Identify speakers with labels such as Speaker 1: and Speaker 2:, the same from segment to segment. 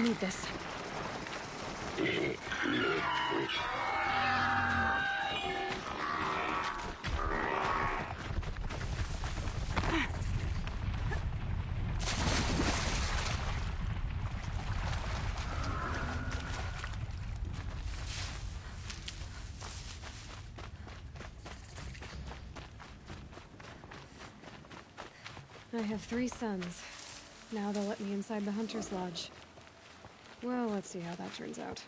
Speaker 1: need this. I have 3 sons. Now they'll let me inside the Hunter's Lodge. Well, let's see how that turns out.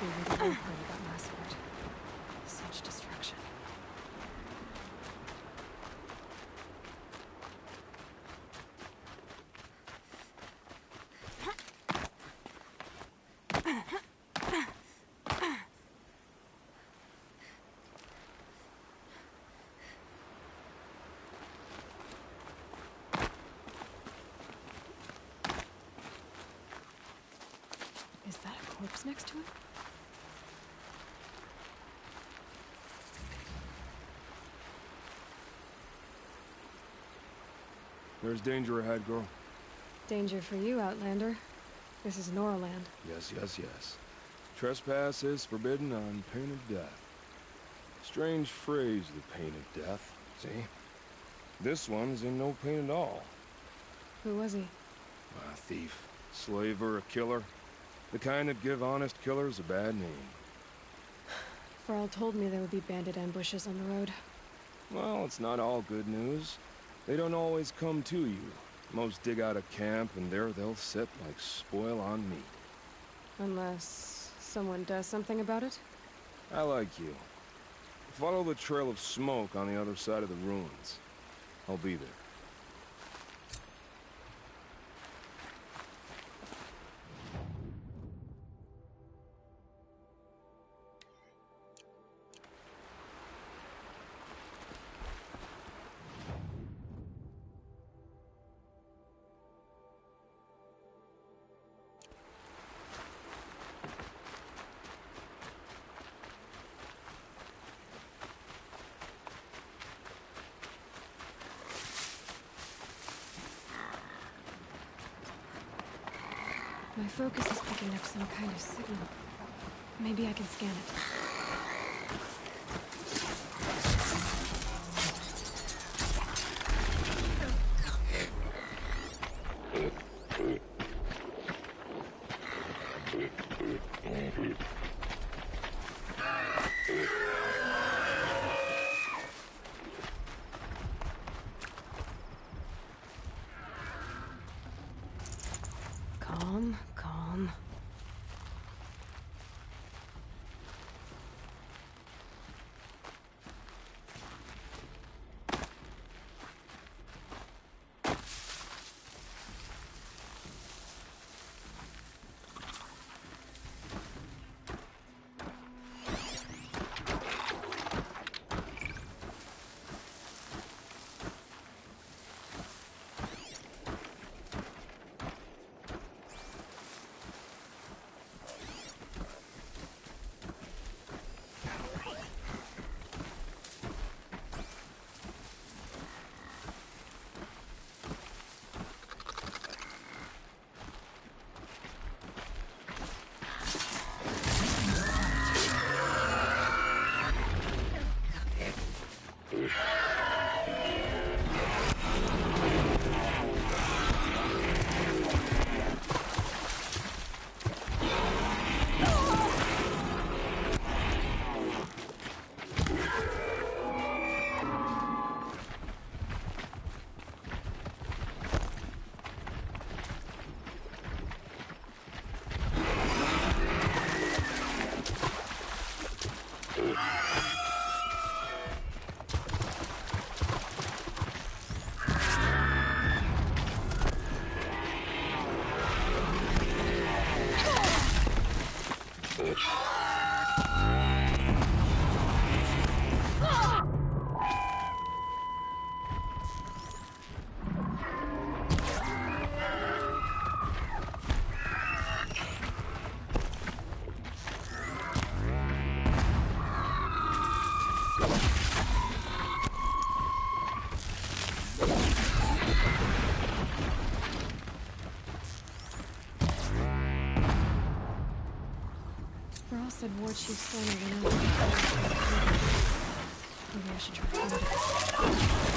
Speaker 1: I've heard about Massacre. Such destruction. Is that a corpse next to it?
Speaker 2: There's danger ahead, girl.
Speaker 1: Danger for you, Outlander. This is Noraland.
Speaker 2: Yes, yes, yes. Trespass is forbidden on pain of death. Strange phrase, the pain of death. See? This one's in no pain at all.
Speaker 1: Who was he?
Speaker 2: A thief, slaver, a killer. The kind that give honest killers a bad name.
Speaker 1: Varl told me there would be bandit ambushes on the road.
Speaker 2: Well, it's not all good news. They don't always come to you. Most dig out a camp, and there they'll sit like spoil on meat.
Speaker 1: Unless someone does something about it?
Speaker 2: I like you. Follow the trail of smoke on the other side of the ruins. I'll be there.
Speaker 1: My focus is picking up some kind of signal. Maybe I can scan it. Calm, calm. Ross said War Chief Sona went out. Maybe I should try to find it.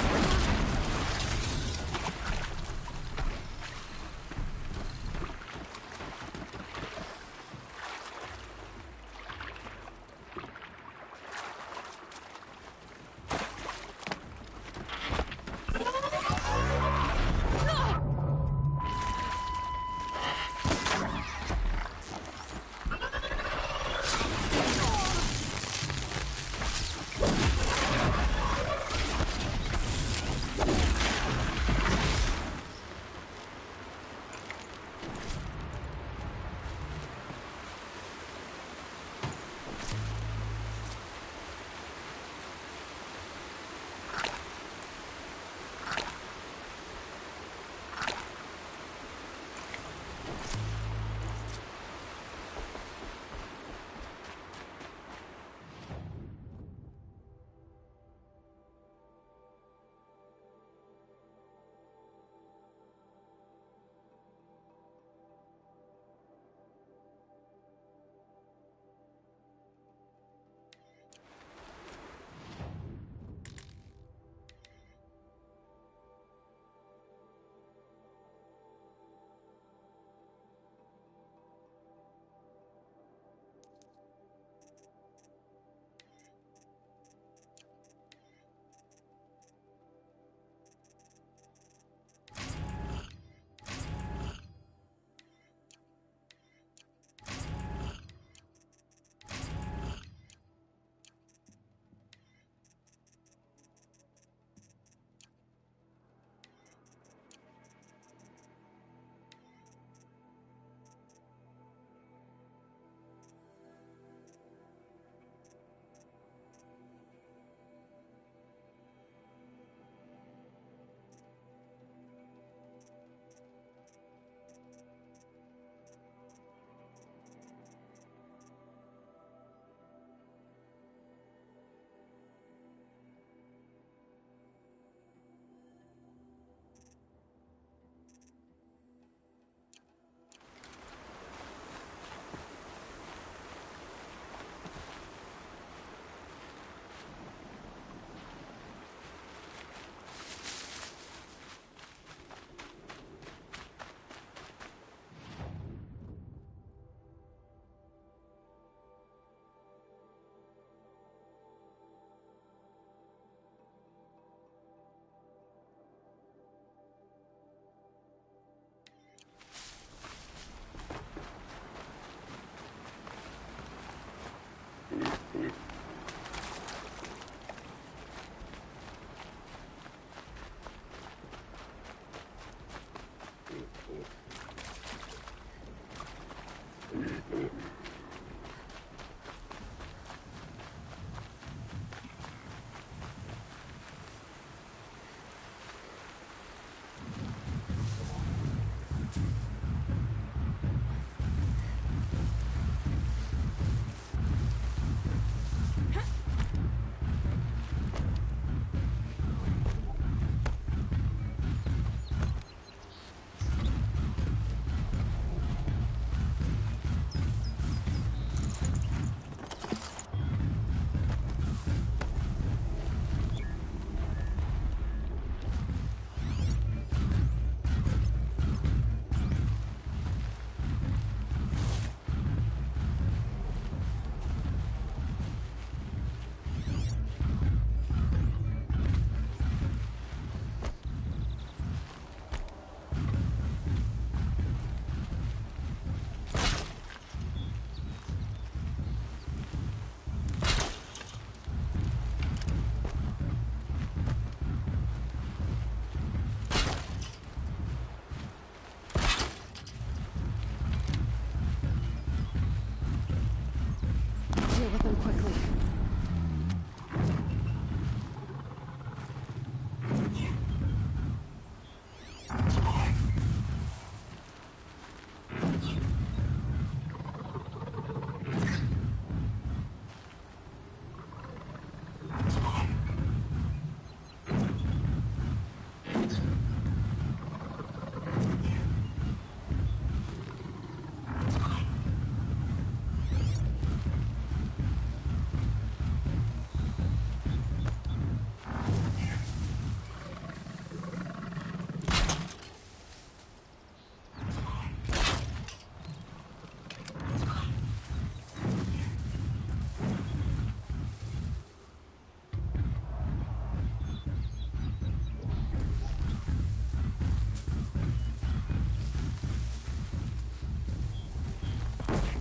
Speaker 1: them quickly.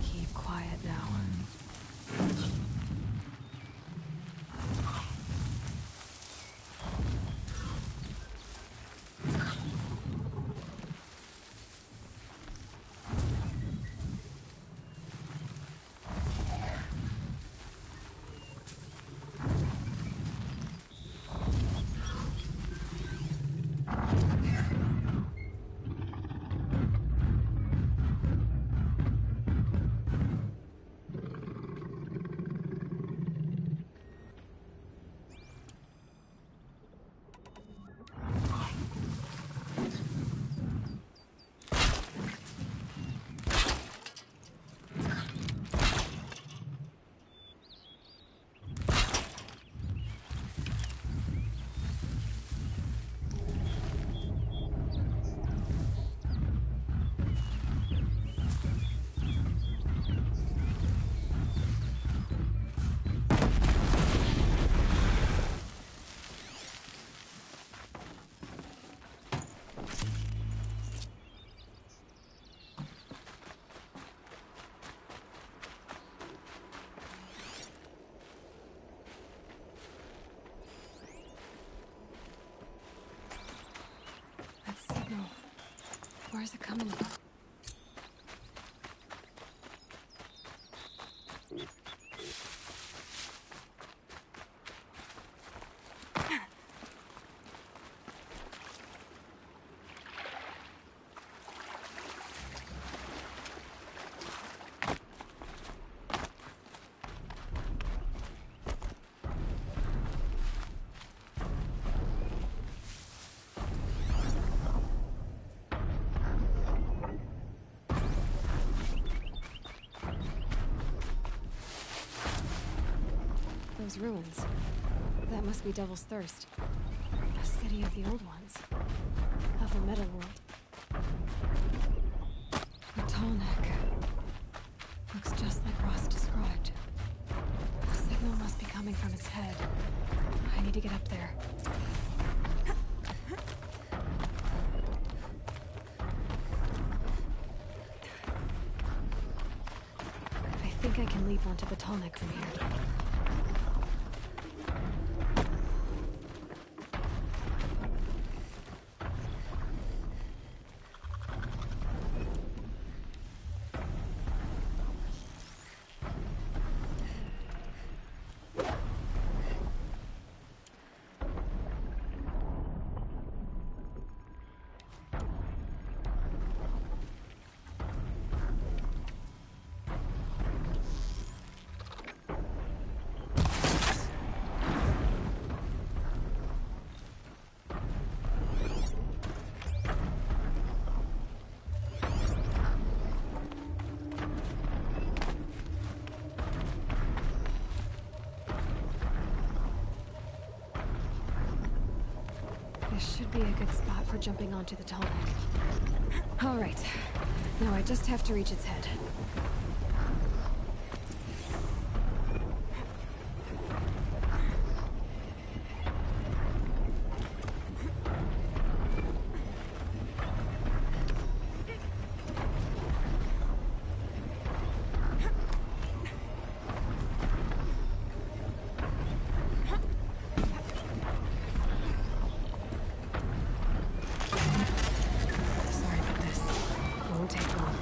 Speaker 1: Keep quiet now. That signal. Where's it coming from? Those ruins. That must be Devil's Thirst. A city of the old ones. Of the Metal World. Bottleneck. Looks just like Ross described. The signal must be coming from its head. I need to get up there. I think I can leap onto Bottleneck from here. This should be a good spot for jumping onto the tall neck. All right. Now I just have to reach its head. Sorry about this. Won't take long.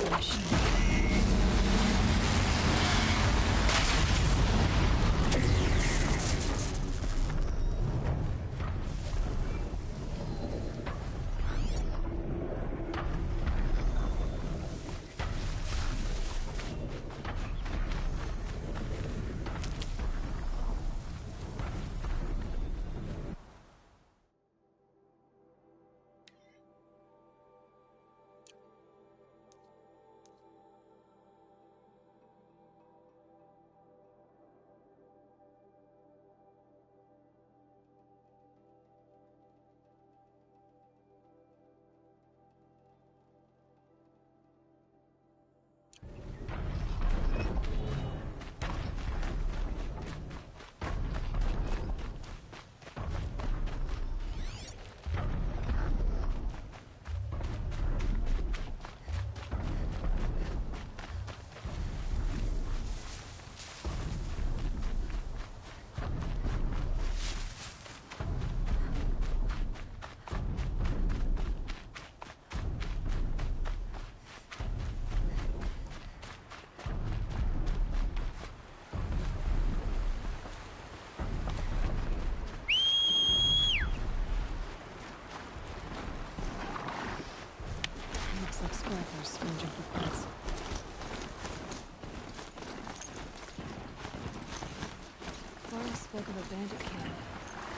Speaker 1: the machine. Looks like scrappers ranging for parts. Forrest spoke of a bandit camp.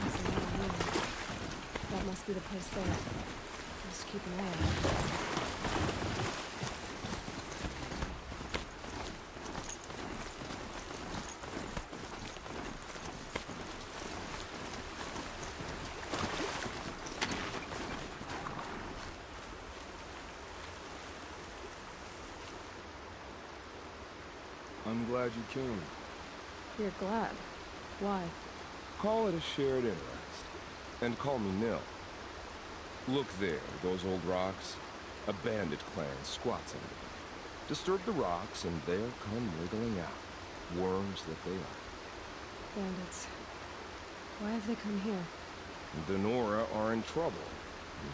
Speaker 1: That's another room. That must be the place there. Just keep an eye on it.
Speaker 2: I'm glad you came.
Speaker 1: You're glad. Why?
Speaker 2: Call it a shared interest. And call me Nil. Look there, those old rocks. A bandit clan squats under them. Disturb the rocks and they'll come wriggling out. Worms that they are.
Speaker 1: Bandits. Why have they come here?
Speaker 2: The Nora are in trouble.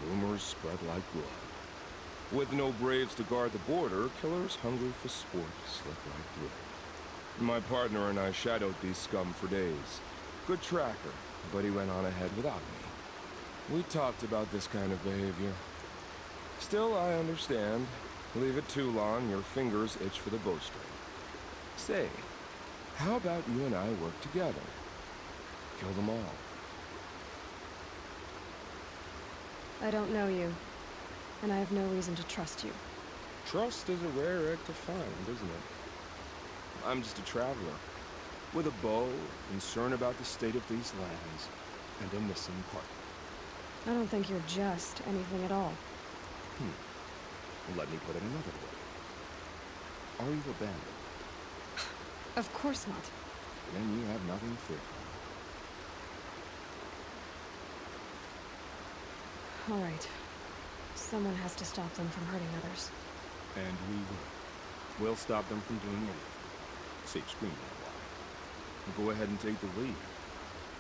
Speaker 2: Rumors spread like blood. With no braves to guard the border, killers hungry for sport slip right through. My partner and I shadowed these scum for days. Good tracker, but he went on ahead without me. We talked about this kind of behavior. Still, I understand. Leave it too long, your fingers itch for the bowstring. Say, how about you and I work together? Kill them all.
Speaker 1: I don't know you, and I have no reason to trust you.
Speaker 2: Trust is a rare egg to find, isn't it? I'm just a traveler, with a bow, concerned about the state of these lands, and a missing partner.
Speaker 1: I don't think you're just anything at all.
Speaker 2: Let me put it another way. Are you a bandit?
Speaker 1: Of course not.
Speaker 2: Then you have nothing to fear from me.
Speaker 1: All right. Someone has to stop them from hurting others.
Speaker 2: And we will. We'll stop them from doing anything. Save screaming a while. Go ahead and take the lead.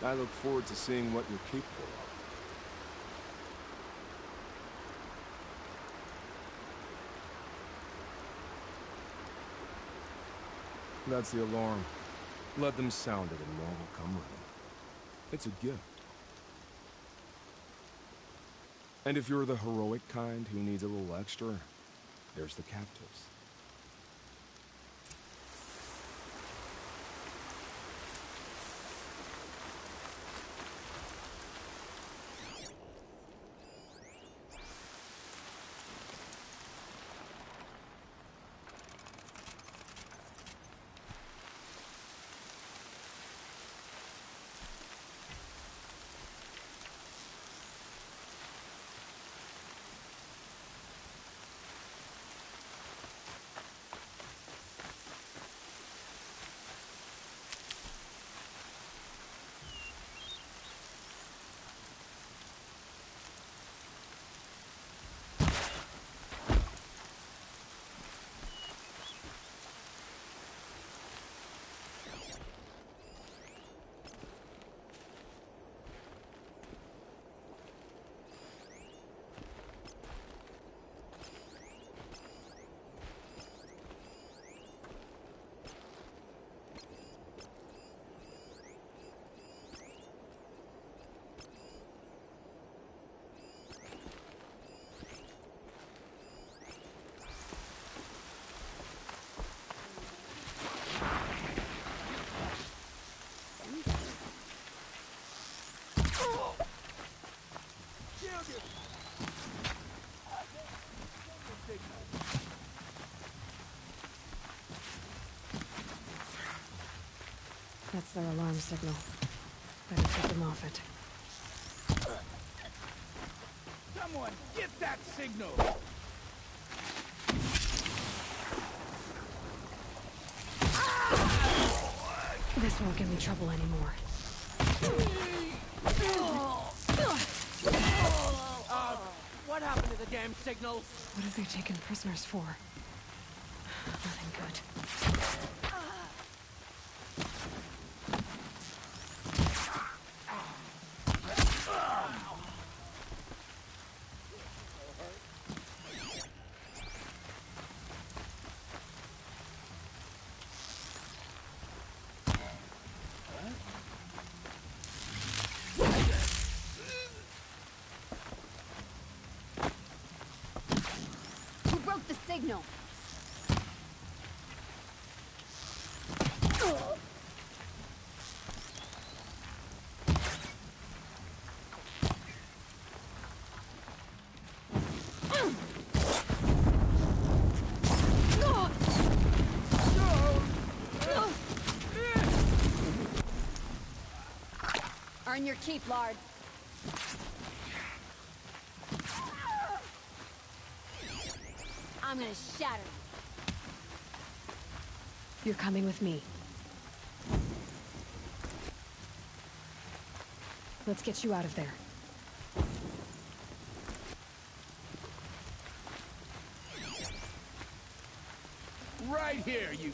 Speaker 2: I look forward to seeing what you're capable of. That's the alarm. Let them sound it and more will come running. It's a gift. And if you're the heroic kind who needs a little extra, there's the captives.
Speaker 1: That's their alarm signal. Better keep them off it.
Speaker 3: Someone get that signal!
Speaker 1: This won't give me trouble anymore.
Speaker 4: What happened to the damn signals?
Speaker 1: What have they taken prisoners for? Nothing good.
Speaker 5: Who broke the signal? Earn your keep, Lard. I'm gonna shatter you.
Speaker 1: You're coming with me. Let's get you out of there.
Speaker 3: Right here, you...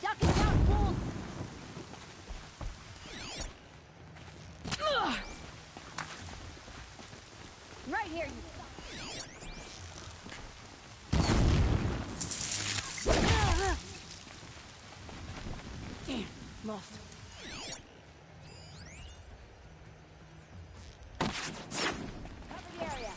Speaker 5: Duck it down, fools! Right here, you...
Speaker 1: Damn, lost.
Speaker 5: Cover the area.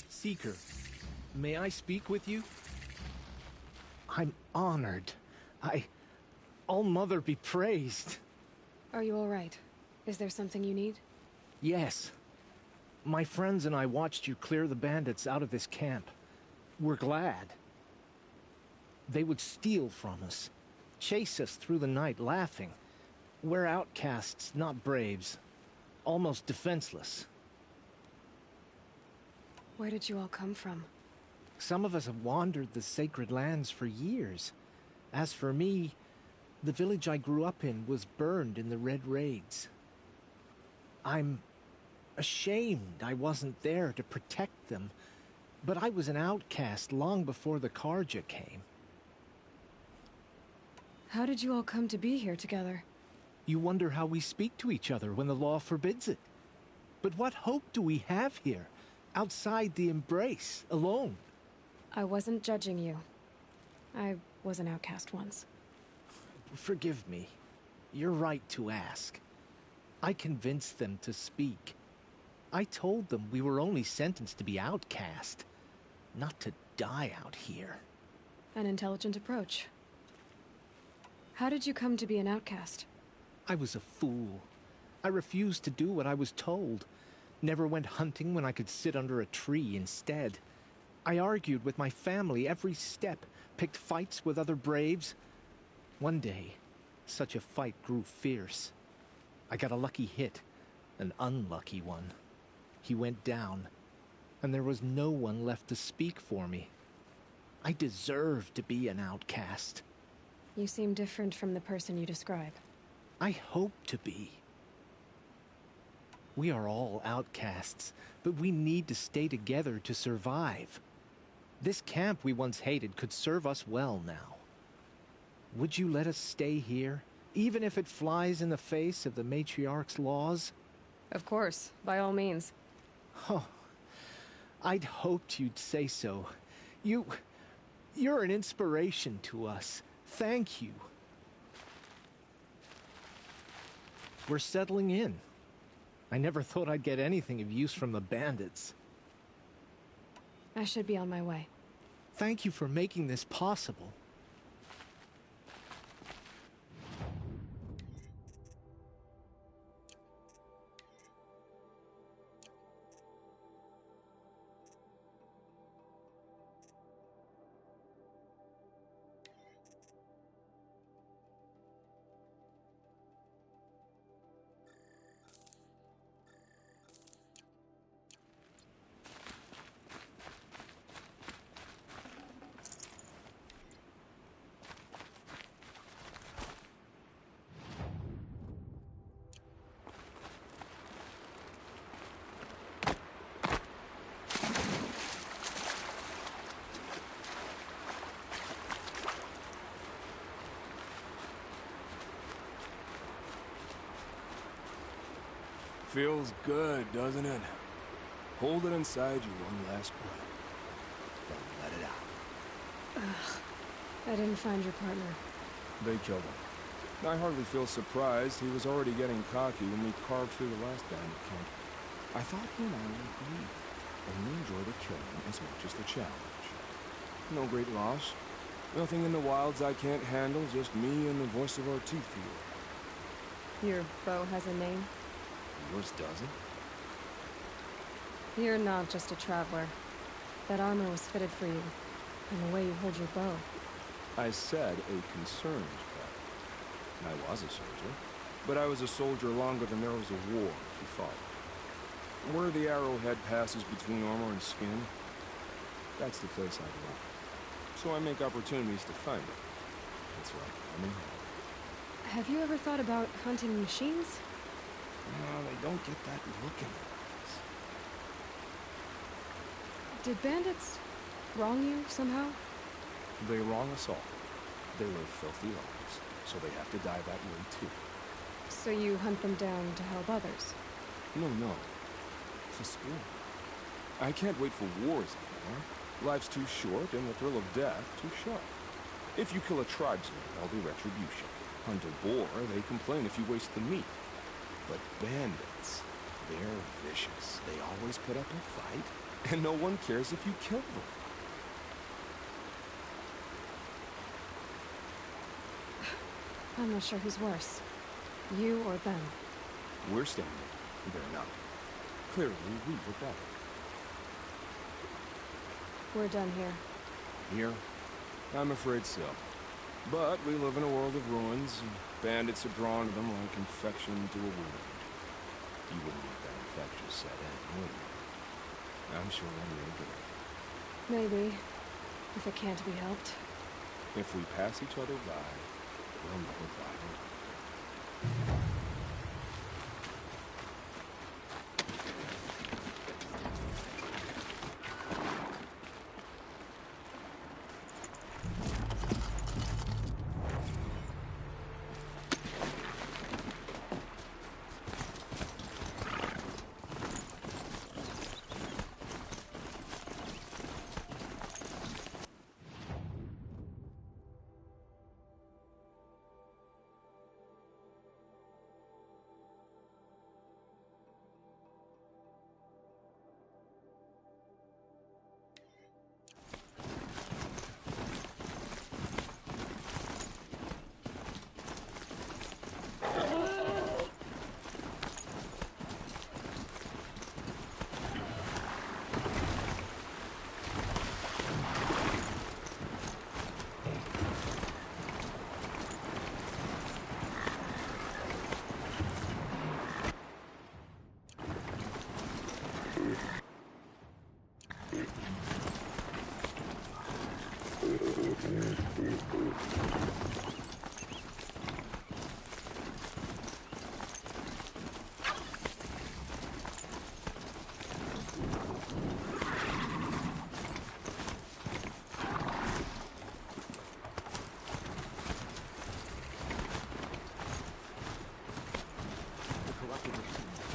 Speaker 6: Seeker, may I speak with you? I'm honored. All-Mother be praised.
Speaker 1: Are you all right? Is there something you need?
Speaker 6: Yes. My friends and I watched you clear the bandits out of this camp. We're glad. They would steal from us, chase us through the night laughing. We're outcasts, not braves. Almost defenseless.
Speaker 1: Where did you all come from?
Speaker 6: Some of us have wandered the sacred lands for years. As for me, the village I grew up in was burned in the Red Raids. I'm ashamed I wasn't there to protect them, but I was an outcast long before the Carja came.
Speaker 1: How did you all come to be here together?
Speaker 6: You wonder how we speak to each other when the law forbids it. But what hope do we have here, outside the embrace, alone?
Speaker 1: I wasn't judging you. I was an outcast once.
Speaker 6: Forgive me. You're right to ask. I convinced them to speak. I told them we were only sentenced to be outcast, not to die out here.
Speaker 1: An intelligent approach. How did you come to be an outcast?
Speaker 6: I was a fool. I refused to do what I was told. Never went hunting when I could sit under a tree instead. I argued with my family every step, picked fights with other braves. One day, such a fight grew fierce. I got a lucky hit, an unlucky one. He went down, and there was no one left to speak for me. I deserved to be an outcast.
Speaker 1: You seem different from the person you describe.
Speaker 6: I hope to be. We are all outcasts, but we need to stay together to survive. This camp we once hated could serve us well now. Would you let us stay here, even if it flies in the face of the matriarch's laws?
Speaker 1: Of course, by all means.
Speaker 6: Oh, I'd hoped you'd say so. You're an inspiration to us. Thank you. We're settling in. I never thought I'd get anything of use from the bandits.
Speaker 1: I should be on my way.
Speaker 6: Thank you for making this possible.
Speaker 2: Feels good, doesn't it? Hold it inside you one last breath. Then let it out.
Speaker 1: I didn't find your partner.
Speaker 2: They killed him. I hardly feel surprised. He was already getting cocky when we carved through the last bandit camp. I thought he and I would agree. And we enjoy the killing as much as the challenge. No great loss. Nothing in the wilds I can't handle, just me and the voice of our teeth here.
Speaker 1: Your bow has a name?
Speaker 2: Yours doesn't?
Speaker 1: You're not just a traveler. That armor was fitted for you, and the way you hold your bow.
Speaker 2: I said a concerned pet. I was a soldier, but I was a soldier longer than there was a war, if you follow. Where the arrowhead passes between armor and skin, that's the place I belong. So I make opportunities to find it. It's like coming home.
Speaker 1: Have you ever thought about hunting machines?
Speaker 2: No, they don't get that look in their eyes.
Speaker 1: Did bandits wrong you somehow?
Speaker 2: They wrong us all. They live filthy lives, so they have to die that way too.
Speaker 1: So you hunt them down to help others?
Speaker 2: No. For sport. I can't wait for wars anymore. Life's too short, and the thrill of death too sharp. If you kill a tribesman, there'll be retribution. Hunt a boar, they complain if you waste the meat. But bandits, they're vicious. They always put up a fight, and no one cares if you kill them.
Speaker 1: I'm not sure who's worse. You or them.
Speaker 2: We're standing. They're not. Clearly, we were better.
Speaker 1: We're done here.
Speaker 2: Here? I'm afraid so. But we live in a world of ruins, and bandits are drawn to them like infection to a wound. You wouldn't let that infection set in, would you? I'm sure I'm real good.
Speaker 1: Maybe. If it can't be helped.
Speaker 2: If we pass each other by, we'll never buy them.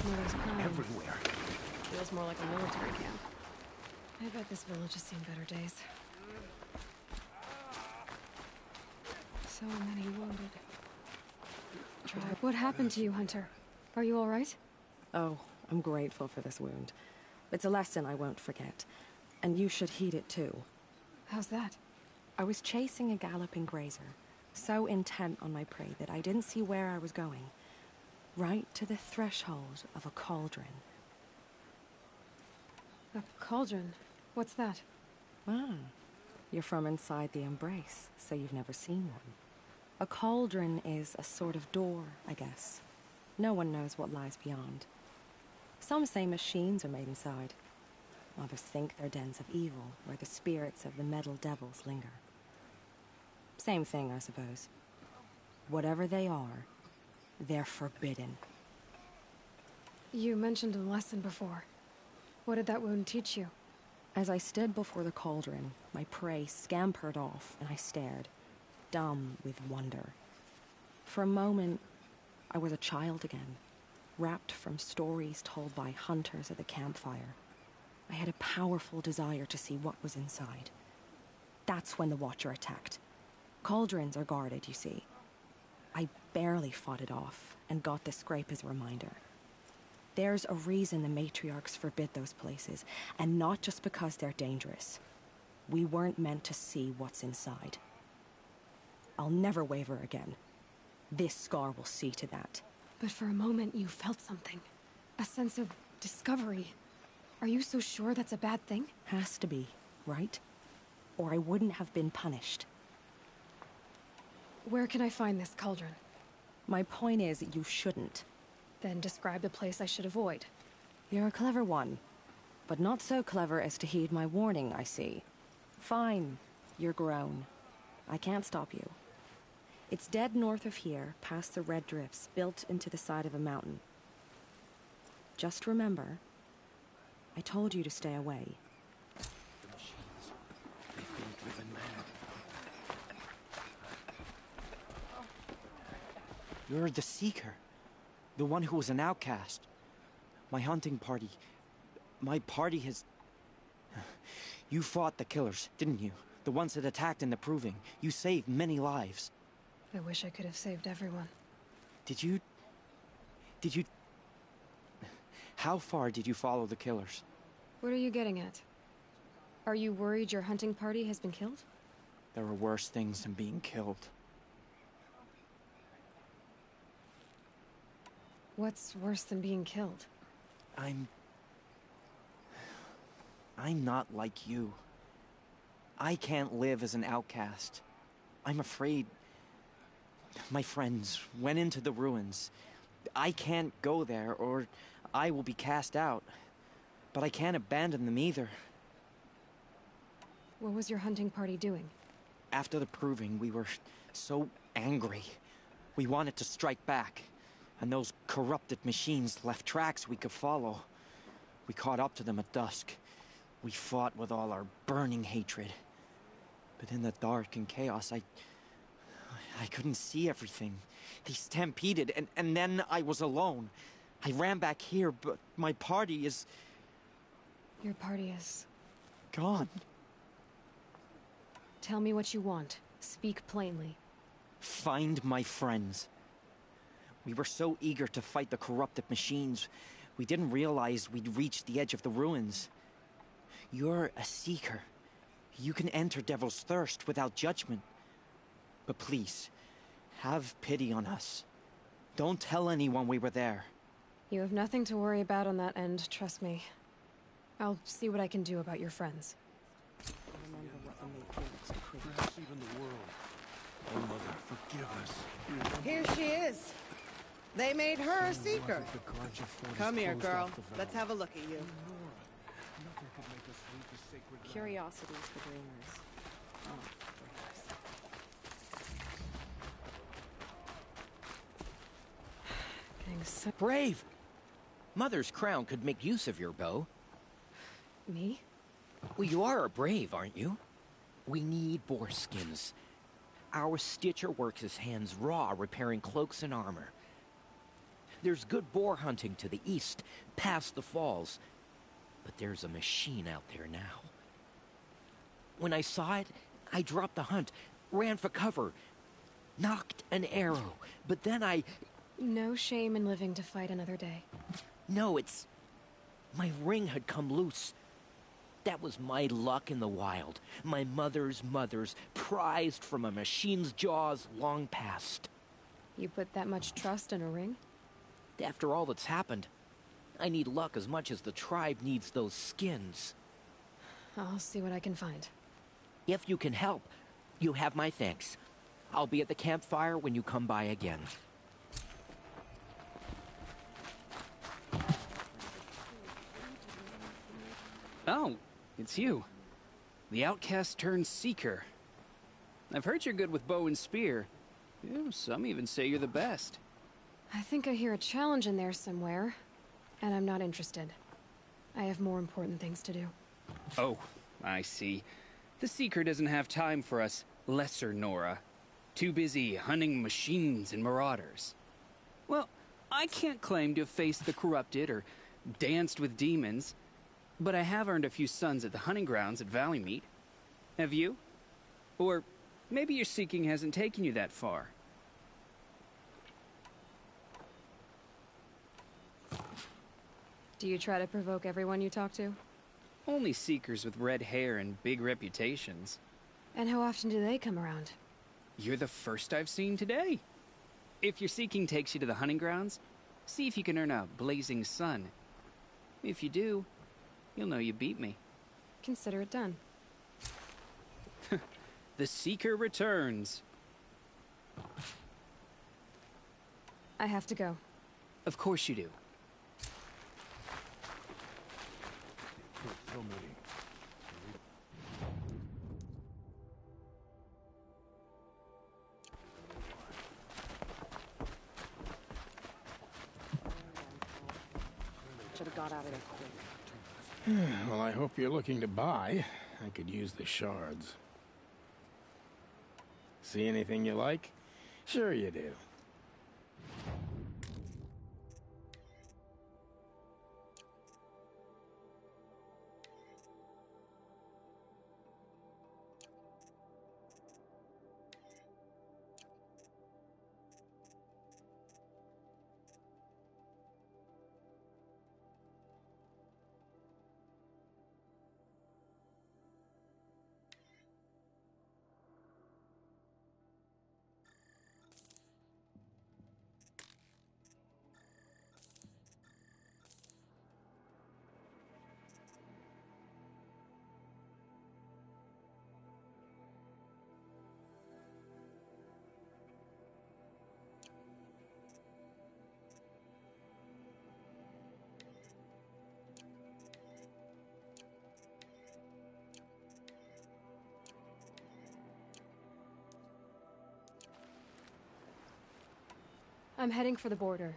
Speaker 1: Mother's crying.
Speaker 7: Everywhere.
Speaker 1: Feels more like a military camp. I bet this village has seen better days. So many wounded. What happened to you, Hunter? Are you all right?
Speaker 8: Oh, I'm grateful for this wound. It's a lesson I won't forget. And you should heed it too.
Speaker 1: How's that?
Speaker 8: I was chasing a galloping grazer, so intent on my prey that I didn't see where I was going. Right to the threshold of a cauldron.
Speaker 1: A cauldron? What's that?
Speaker 8: Ah, you're from inside the Embrace, so you've never seen one. A cauldron is a sort of door, I guess. No one knows what lies beyond. Some say machines are made inside. Others think they're dens of evil, where the spirits of the metal devils linger. Same thing, I suppose. Whatever they are, they're forbidden.
Speaker 1: You mentioned a lesson before. What did that wound teach you?
Speaker 8: As I stood before the cauldron, my prey scampered off, and I stared, dumb with wonder. For a moment, I was a child again, wrapped from stories told by hunters at the campfire. I had a powerful desire to see what was inside. That's when the Watcher attacked. Cauldrons are guarded, you see. I barely fought it off, and got this scrape as a reminder. There's a reason the matriarchs forbid those places, and not just because they're dangerous. We weren't meant to see what's inside. I'll never waver again. This scar will see to that.
Speaker 1: But for a moment you felt something. A sense of discovery. Are you so sure that's a bad thing?
Speaker 8: Has to be, right? Or I wouldn't have been punished.
Speaker 1: Where can I find this cauldron?
Speaker 8: My point is, you shouldn't.
Speaker 1: Then describe the place I should avoid.
Speaker 8: You're a clever one, but not so clever as to heed my warning, I see. Fine, you're grown. I can't stop you. It's dead north of here, past the red drifts, built into the side of a mountain. Just remember, I told you to stay away.
Speaker 7: The machines. They've been driven mad. You're the Seeker. The one who was an outcast. My hunting party. My party has... You fought the killers, didn't you? The ones that attacked in the Proving. You saved many lives.
Speaker 1: I wish I could have saved everyone.
Speaker 7: Did you... How far did you follow the killers?
Speaker 1: What are you getting at? Are you worried your hunting party has been killed?
Speaker 7: There are worse things than being killed.
Speaker 1: What's worse than being killed?
Speaker 7: I'm not like you. I can't live as an outcast. I'm afraid... My friends went into the ruins. I can't go there, or I will be cast out. But I can't abandon them either.
Speaker 1: What was your hunting party doing?
Speaker 7: After the Proving, we were so angry. We wanted to strike back. And those corrupted machines left tracks we could follow. We caught up to them at dusk. We fought with all our burning hatred. But in the dark and chaos, I couldn't see everything. They stampeded, and then I was alone. I ran back here, but my party is...
Speaker 1: Your party is...
Speaker 7: gone.
Speaker 1: Tell me what you want. Speak plainly.
Speaker 7: Find my friends. We were so eager to fight the corrupted machines, we didn't realize we'd reached the edge of the ruins. You're a Seeker. You can enter Devil's Thirst without judgment. But please, have pity on us. Don't tell anyone we were there.
Speaker 1: You have nothing to worry about on that end, trust me. I'll see what I can do about your friends.
Speaker 8: Remember what the matriarchs decreed.
Speaker 3: Perhaps even the world. Oh, Mother, forgive us.
Speaker 9: Here she is. They made her a Seeker. Come here, girl. Let's have a look at you.
Speaker 8: Curiosities for dreamers. Oh, dreamers.
Speaker 1: Getting so...
Speaker 9: Brave! Mother's crown could make use of your bow.
Speaker 1: Me?
Speaker 9: Well, you are a brave, aren't you? We need boar skins. Our stitcher works his hands raw repairing cloaks and armor. There's good boar hunting to the east, past the falls. But there's a machine out there now. When I saw it, I dropped the hunt, ran for cover, knocked an arrow, but then I...
Speaker 1: No shame in living to fight another day.
Speaker 9: No, it's... My ring had come loose. That was my luck in the wild. My mother's prized from a machine's jaws long past.
Speaker 1: You put that much trust in a ring?
Speaker 9: After all that's happened, I need luck as much as the tribe needs those skins.
Speaker 1: I'll see what I can find.
Speaker 9: If you can help, you have my thanks. I'll be at the campfire when you come by again.
Speaker 10: Oh, it's you. The outcast turned seeker. I've heard you're good with bow and spear. Yeah, some even say you're the best.
Speaker 1: I think I hear a challenge in there somewhere, and I'm not interested. I have more important things to do.
Speaker 10: Oh, I see. The Seeker doesn't have time for us lesser Nora. Too busy hunting machines and marauders. Well, I can't claim to have faced the corrupted or danced with demons, but I have earned a few suns at the hunting grounds at Valleymeet. Have you? Or maybe your seeking hasn't taken you that far.
Speaker 1: Do you try to provoke everyone you talk to?
Speaker 10: Only seekers with red hair and big reputations.
Speaker 1: And how often do they come around?
Speaker 10: You're the first I've seen today. If your seeking takes you to the hunting grounds, see if you can earn a blazing sun. If you do, you'll know you beat me.
Speaker 1: Consider it done.
Speaker 10: The Seeker returns.
Speaker 1: I have to go.
Speaker 10: Of course you do.
Speaker 3: So many.
Speaker 8: Should have got out of there quick.
Speaker 11: Well, I hope you're looking to buy. I could use the shards. See anything you like? Sure you do.
Speaker 1: I'm heading for the border.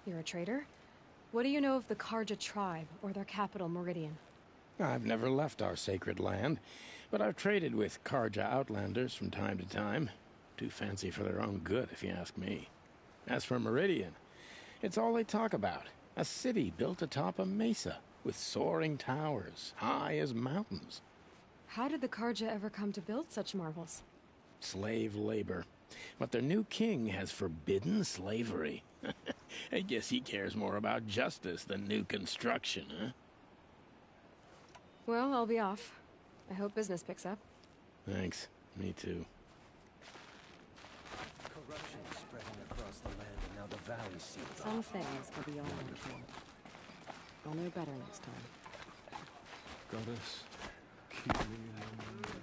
Speaker 1: You're a trader? What do you know of the Carja tribe, or their capital, Meridian?
Speaker 11: I've never left our sacred land, but I've traded with Carja outlanders from time to time. Too fancy for their own good, if you ask me. As for Meridian, it's all they talk about. A city built atop a mesa, with soaring towers, high as mountains.
Speaker 1: How did the Carja ever come to build such marvels?
Speaker 11: Slave labor. But their new king has forbidden slavery. I guess he cares more about justice than new construction, huh?
Speaker 1: Well, I'll be off. I hope business picks up.
Speaker 11: Thanks. Me too.
Speaker 3: Corruption is spreading across the land, and now the valley sees it.
Speaker 8: Some things are beyond control. I'll know better next time.
Speaker 3: Goddess, keep me in your memory.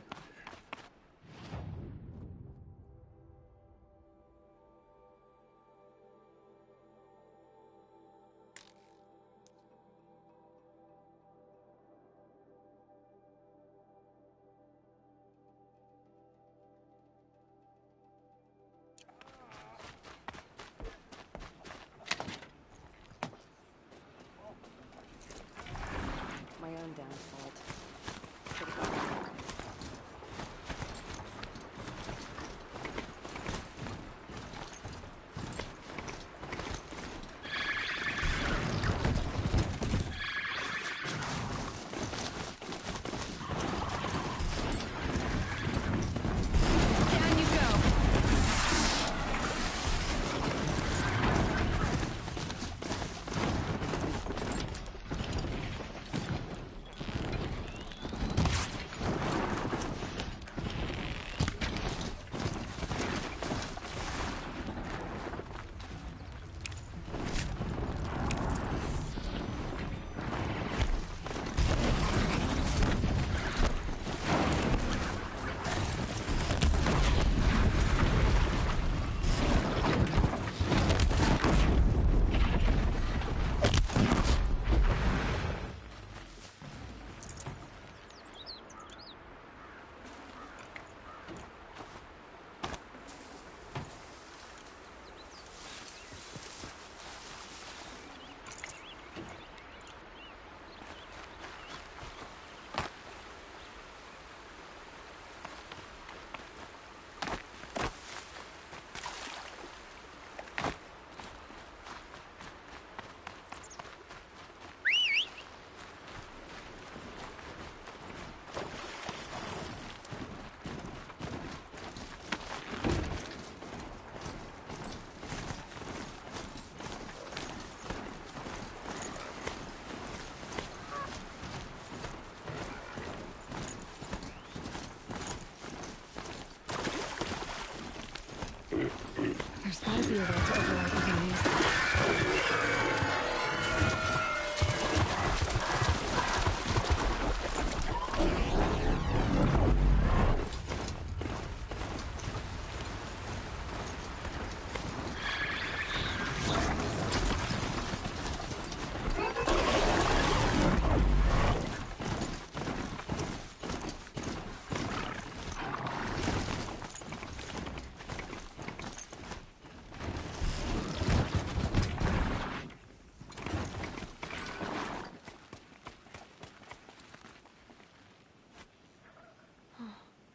Speaker 1: here though to override these enemies.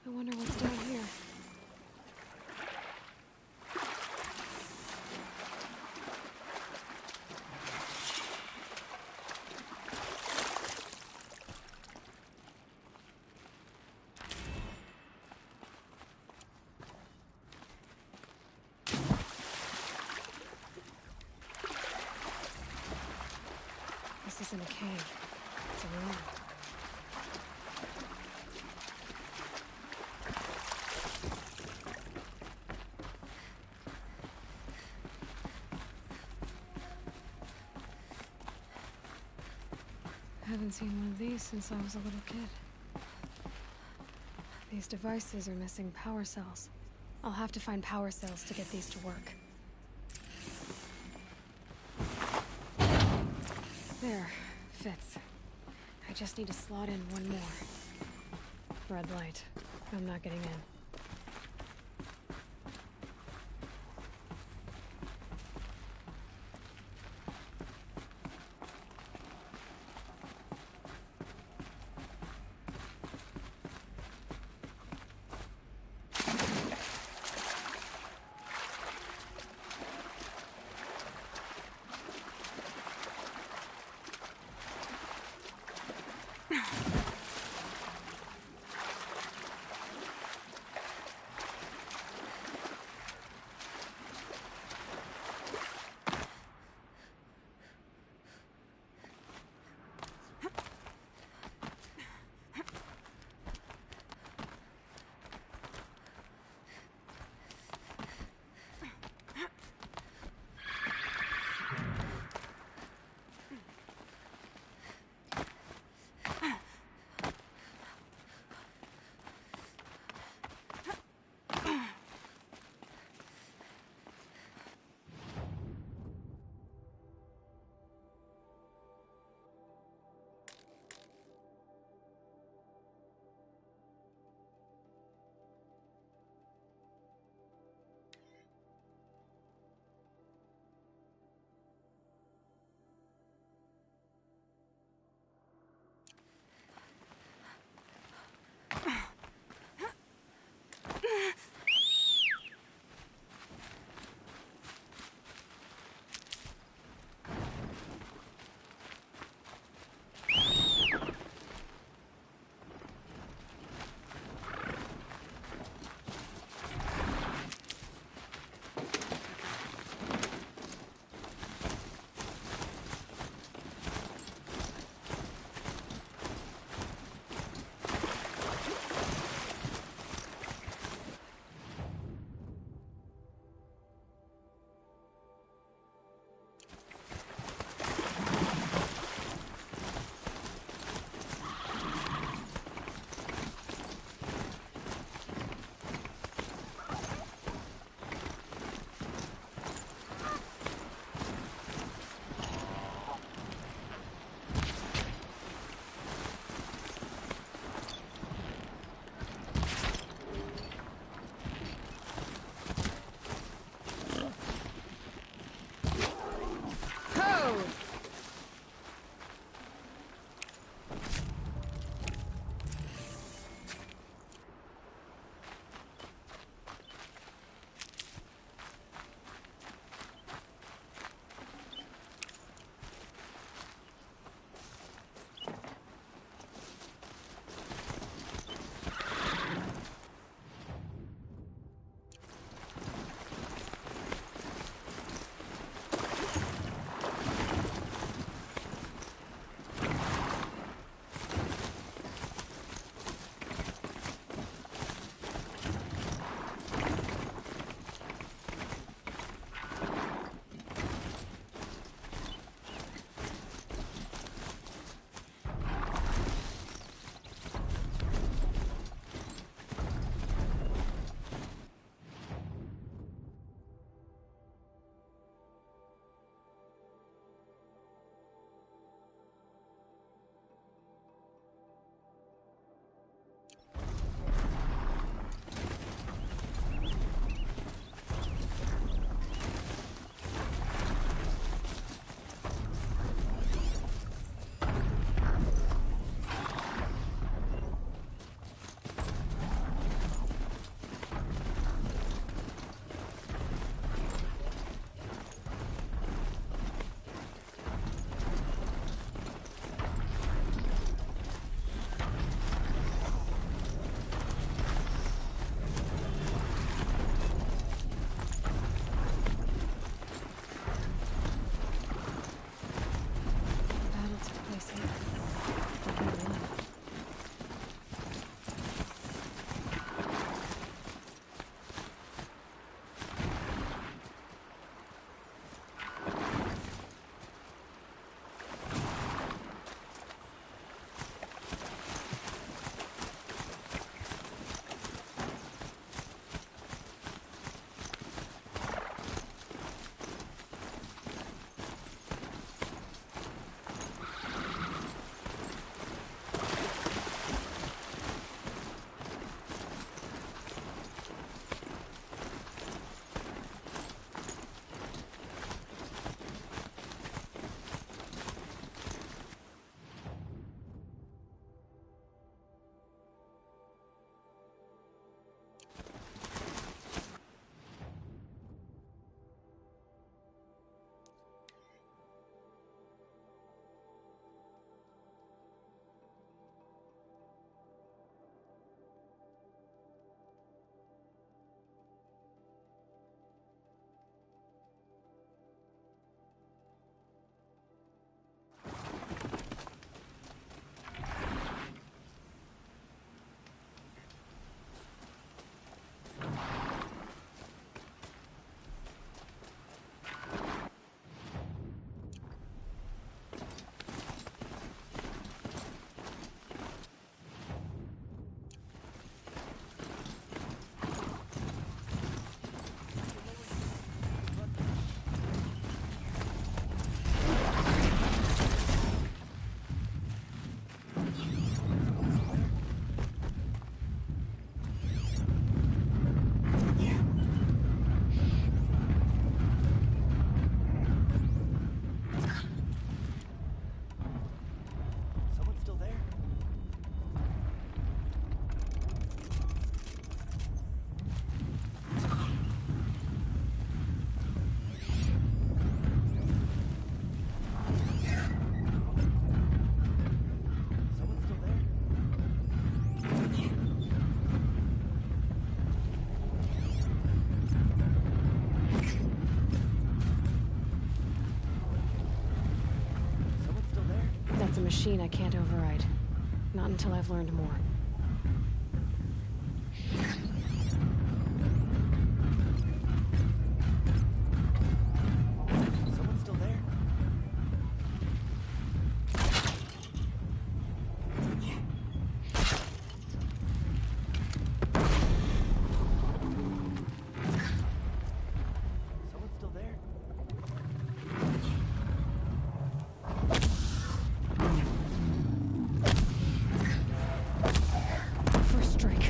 Speaker 1: I wonder what's down here. This isn't a cave. It's a room. I haven't seen one of these since I was a little kid. These devices are missing power cells. I'll have to find power cells to get these to work. There, fits. I just need to slot in one more. Red light. I'm not getting in.
Speaker 4: Someone still there? Someone still there? Someone still there?
Speaker 1: That's a machine I can't override. Not until I've learned more.
Speaker 4: Someone still there? Someone still there?
Speaker 1: First strike.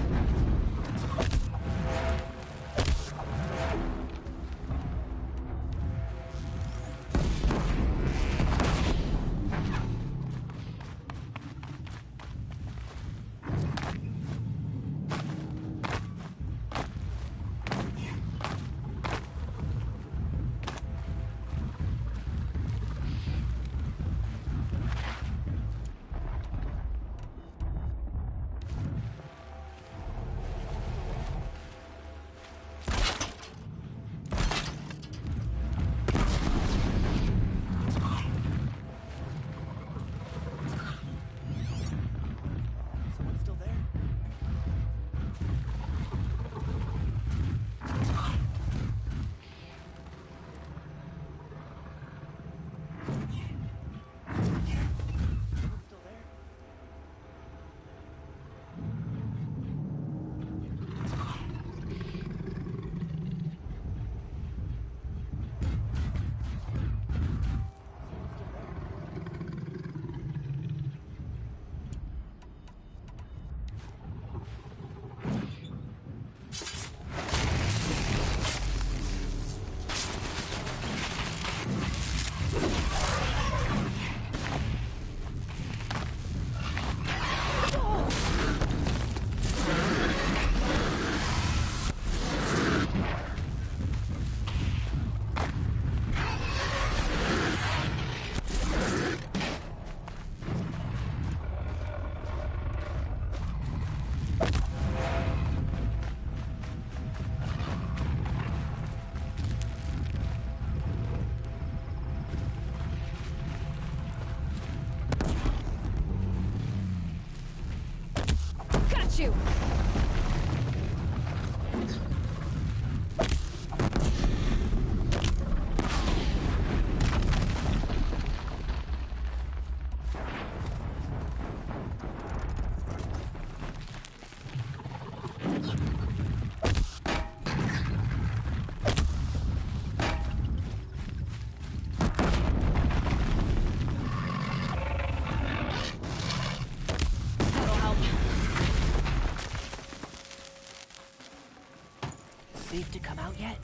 Speaker 4: Someone still there? Someone still there?
Speaker 1: Got you! That'll help.
Speaker 4: Safe to come out yet?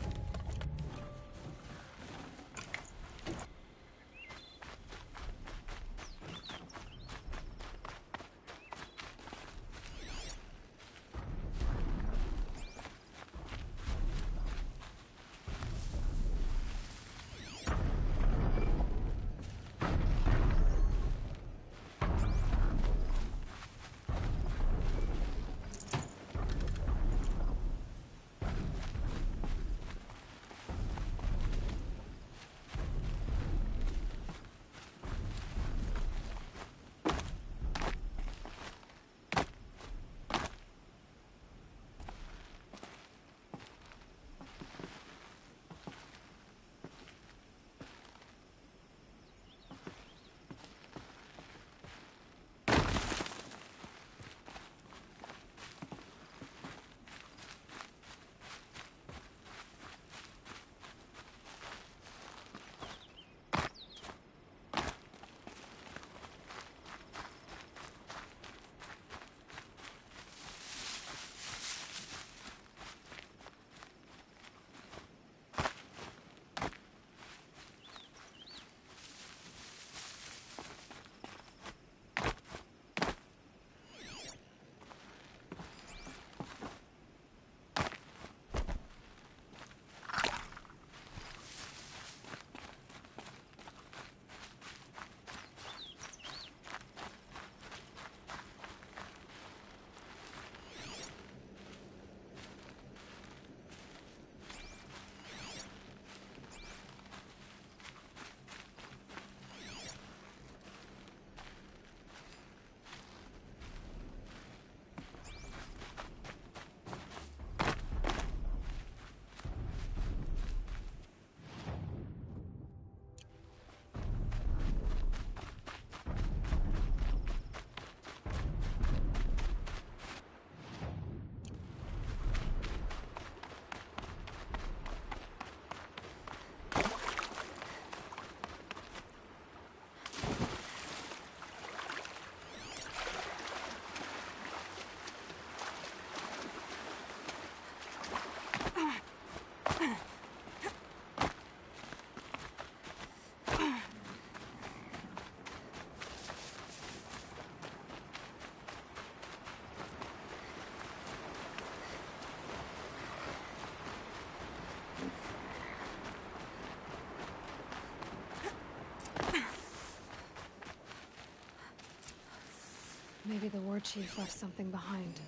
Speaker 1: Maybe the war chief left something behind.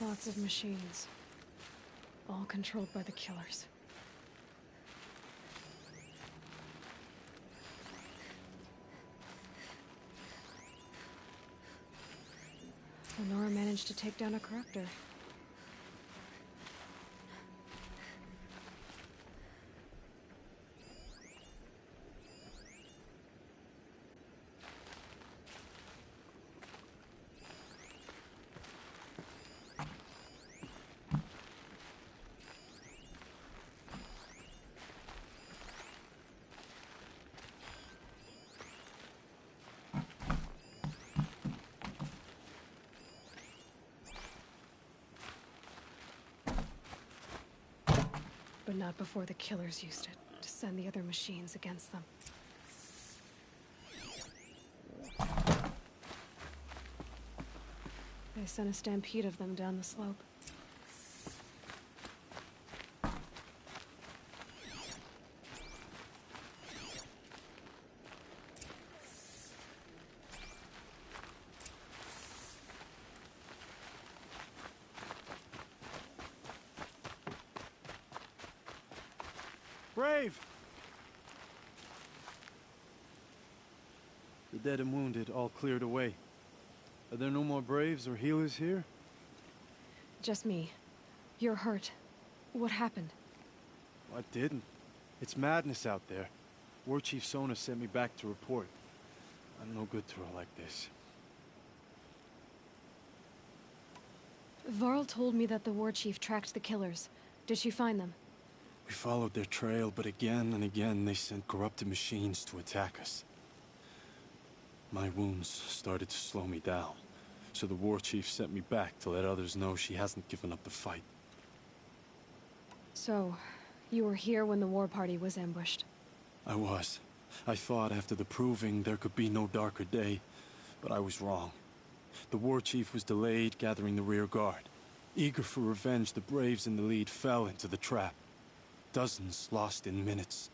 Speaker 1: Lots of machines. All controlled by the killers. Lenora managed to take down a corruptor. But not before the killers used it to send the other machines against them. They sent a stampede of them down the slope.
Speaker 3: Brave! The dead and wounded all cleared away. Are there no more Braves or healers here?
Speaker 1: Just me. You're hurt. What happened?
Speaker 3: I didn't. It's madness out there. War Chief Sona sent me back to report. I'm no good to her like this.
Speaker 1: Varl told me that the war chief tracked the killers. Did she find them?
Speaker 3: We followed their trail, but again and again they sent corrupted machines to attack us. My wounds started to slow me down, so the war chief sent me back to let others know she hasn't given up the fight.
Speaker 1: So, you were here when the war party was ambushed?
Speaker 3: I was. I thought after the proving there could be no darker day, but I was wrong. The war chief was delayed gathering the rear guard. Eager for revenge, the Braves in the lead fell into the trap. Dozens lost in minutes.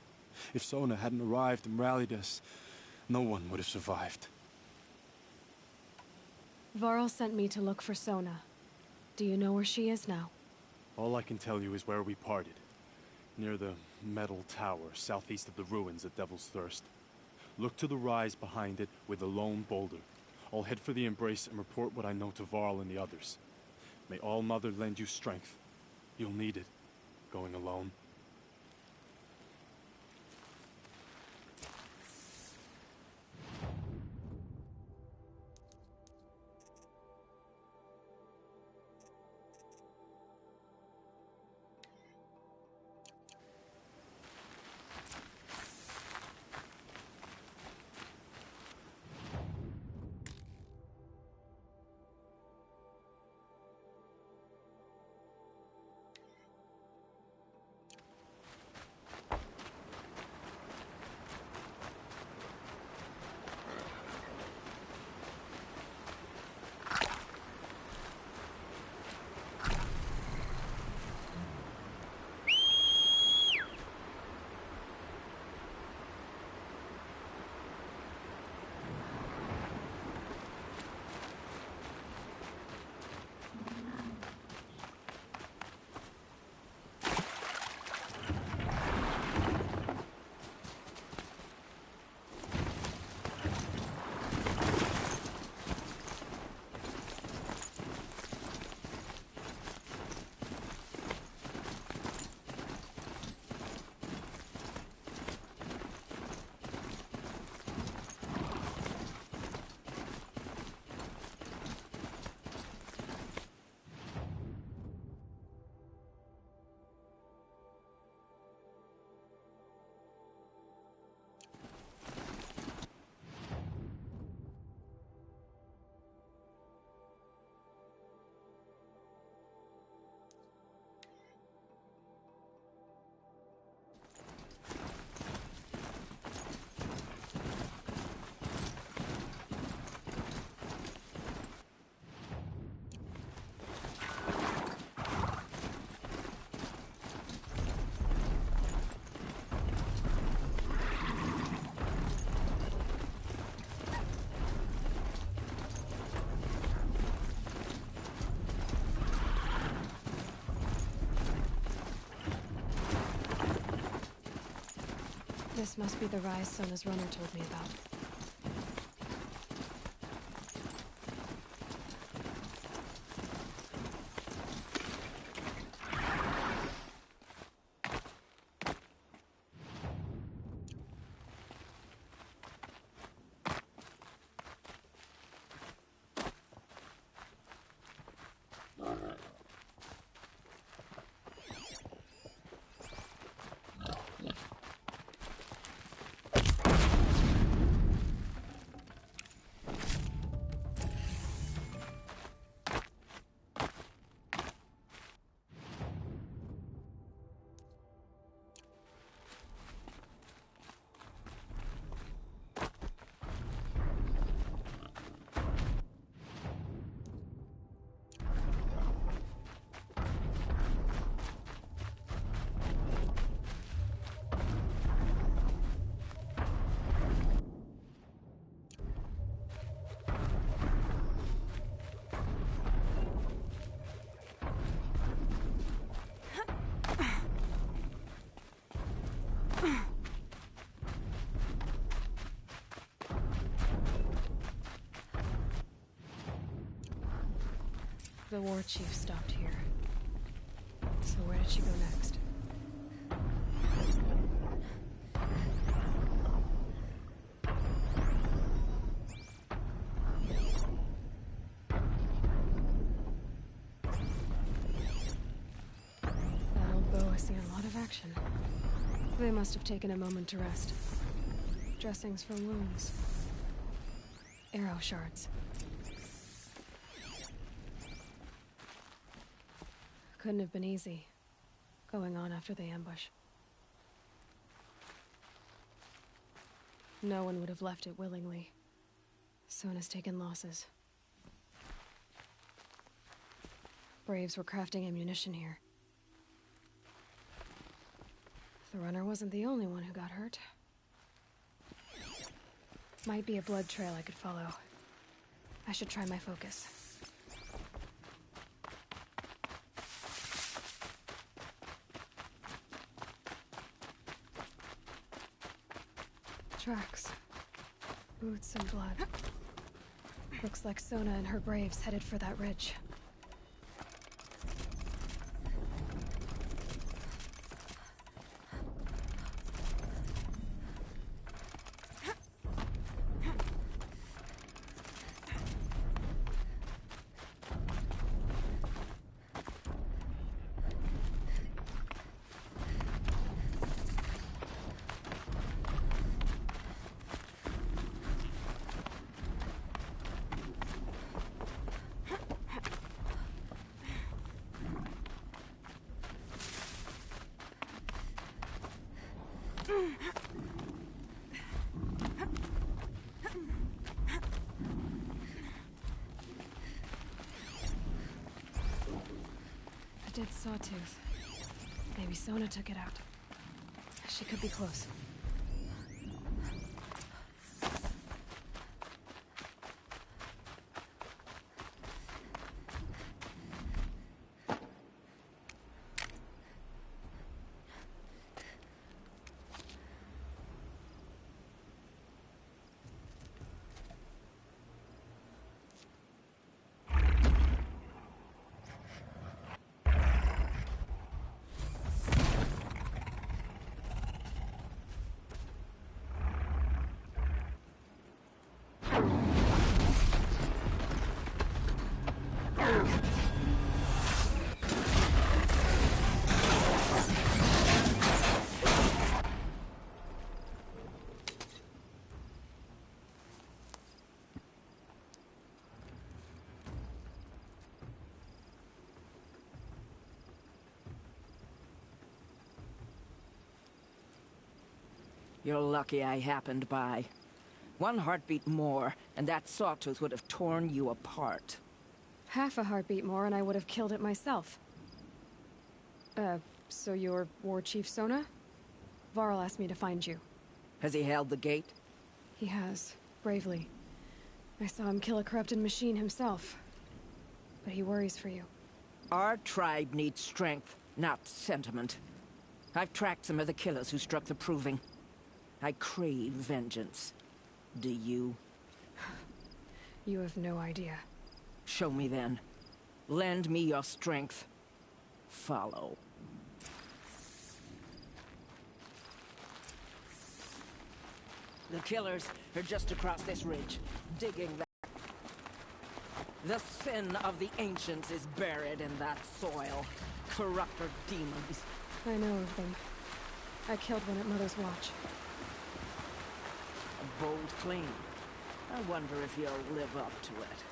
Speaker 3: If Sona hadn't arrived and rallied us, no one would have survived.
Speaker 1: Varl sent me to look for Sona. Do you know where she is now?
Speaker 3: All I can tell you is where we parted. Near the metal tower, southeast of the ruins at Devil's Thirst. Look to the rise behind it with a lone boulder. I'll head for the Embrace and report what I know to Varl and the others. May All Mother lend you strength. You'll need it, going alone.
Speaker 1: This must be the rise Sona's runner told me about. The war chief stopped here. So where did she go next? That old bow has seen a lot of action. They must have taken a moment to rest. Dressings for wounds. Arrow shards. Couldn't have been easy, going on after the ambush. No one would have left it willingly. Sona's taken losses. Braves were crafting ammunition here. The runner wasn't the only one who got hurt. Might be a blood trail I could follow. I should try my focus. Tracks. Boots and blood. Looks like Sona and her braves headed for that ridge. A dead sawtooth. Maybe Sona took it out. She could be close.
Speaker 12: You're lucky I happened by. One heartbeat more, and that sawtooth would have torn you apart.
Speaker 1: Half a heartbeat more and I would have killed it myself. So you're War Chief Sona? Varl asked me to find you.
Speaker 12: Has he held the gate?
Speaker 1: He has, bravely. I saw him kill a corrupted machine himself. But he worries for you.
Speaker 12: Our tribe needs strength, not sentiment. I've tracked some of the killers who struck the Proving. I crave vengeance. Do you?
Speaker 1: You have no idea.
Speaker 12: Show me then. Lend me your strength. Follow. The killers are just across this ridge, digging that. The sin of the ancients is buried in that soil. Corrupter demons.
Speaker 1: I know of them. I killed one at Mother's Watch.
Speaker 12: A bold claim. I wonder if you'll live up to it.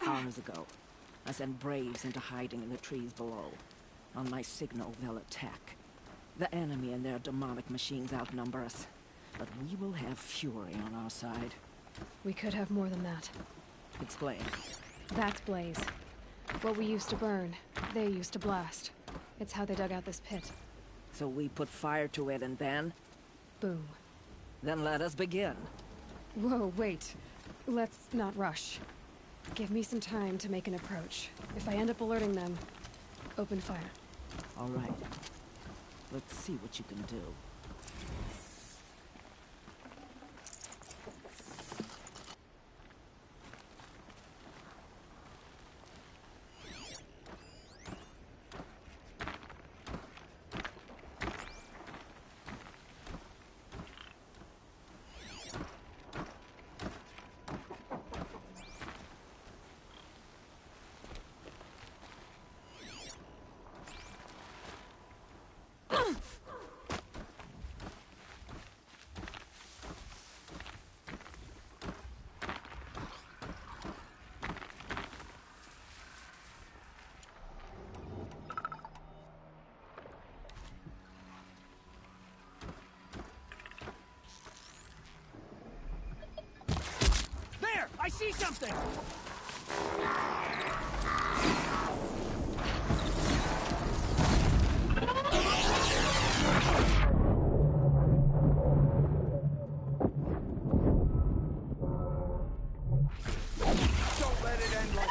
Speaker 12: Hours ago, I sent Braves into hiding in the trees below. On my signal, they'll attack. The enemy and their demonic machines outnumber us, but we will have fury on our side.
Speaker 1: We could have more than that.
Speaker 12: Explain.
Speaker 1: That's Blaze. What we used to burn, they used to blast. It's how they dug out this pit.
Speaker 12: So we put fire to it and then?
Speaker 1: Boom.
Speaker 12: Then let us begin.
Speaker 1: Whoa, wait. Let's not rush. Give me some time to make an approach. If I end up alerting them, open fire.
Speaker 12: All right. Let's see what you can do.
Speaker 10: I see something!
Speaker 13: Don't let it end like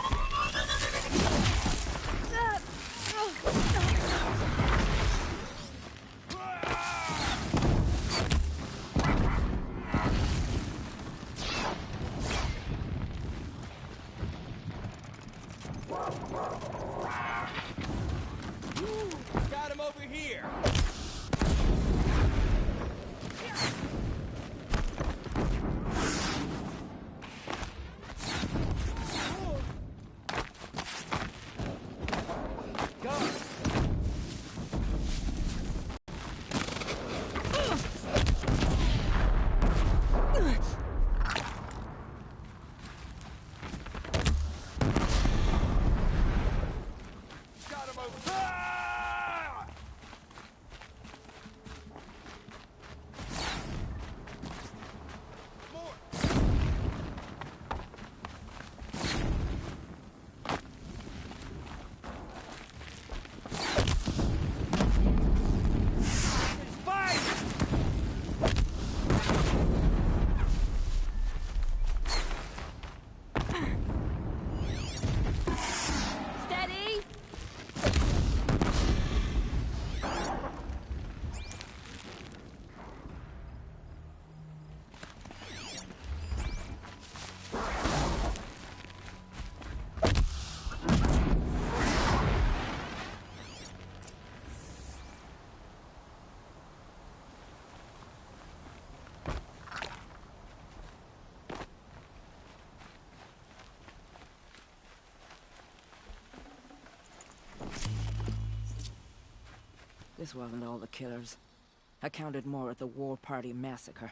Speaker 14: Got him over here!
Speaker 12: This wasn't all the killers. I counted more at the War Party massacre.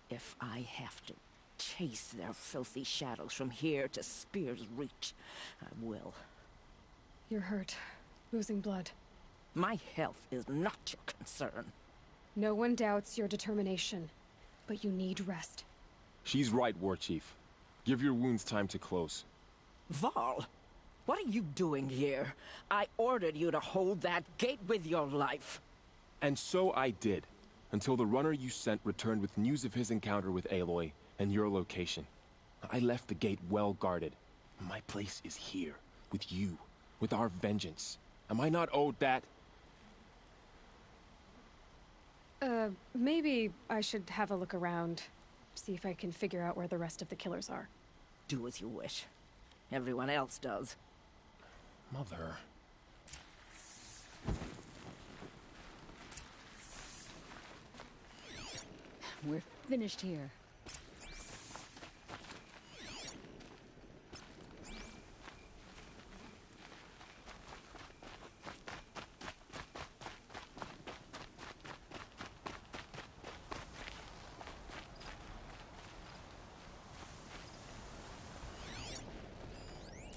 Speaker 12: If I have to chase their filthy shadows from here to Spear's Reach, I will.
Speaker 1: You're hurt. Losing blood.
Speaker 12: My health is not your concern.
Speaker 1: No one doubts your determination, but you need rest.
Speaker 15: She's right, War Chief.
Speaker 2: Give your wounds time to close.
Speaker 12: Val, what are you doing here? I ordered you to hold that gate with your life.
Speaker 2: And so I did, until the runner you sent returned with news of his encounter with Aloy and your location. I left the gate well guarded. My place is here, with you, with our vengeance. Am I not owed that?
Speaker 1: Maybe I should have a look around, see if I can figure out where the rest of the killers are.
Speaker 12: Do as you wish. Everyone else does.
Speaker 2: Mother...
Speaker 5: We're finished here.